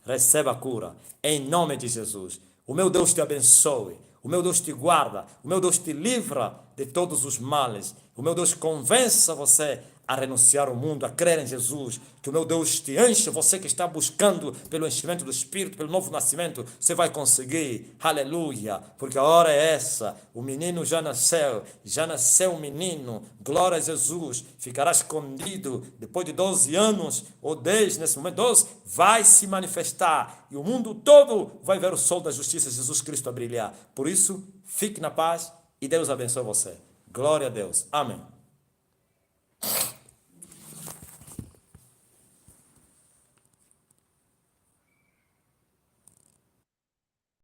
Receba a cura. Em nome de Jesus. O meu Deus te abençoe. O meu Deus te guarda. O meu Deus te livra de todos os males. O meu Deus convença você a renunciar ao mundo, a crer em Jesus. Que o meu Deus te enche. Você que está buscando pelo enchimento do Espírito, pelo novo nascimento, você vai conseguir. Aleluia. Porque a hora é essa. O menino já nasceu. Já nasceu o menino. Glória a Jesus. Ficará escondido depois de 12 anos ou 10, nesse momento 12, vai se manifestar. E o mundo todo vai ver o sol da justiça, Jesus Cristo, a brilhar. Por isso, fique na paz e Deus abençoe você. Glória a Deus. Amém.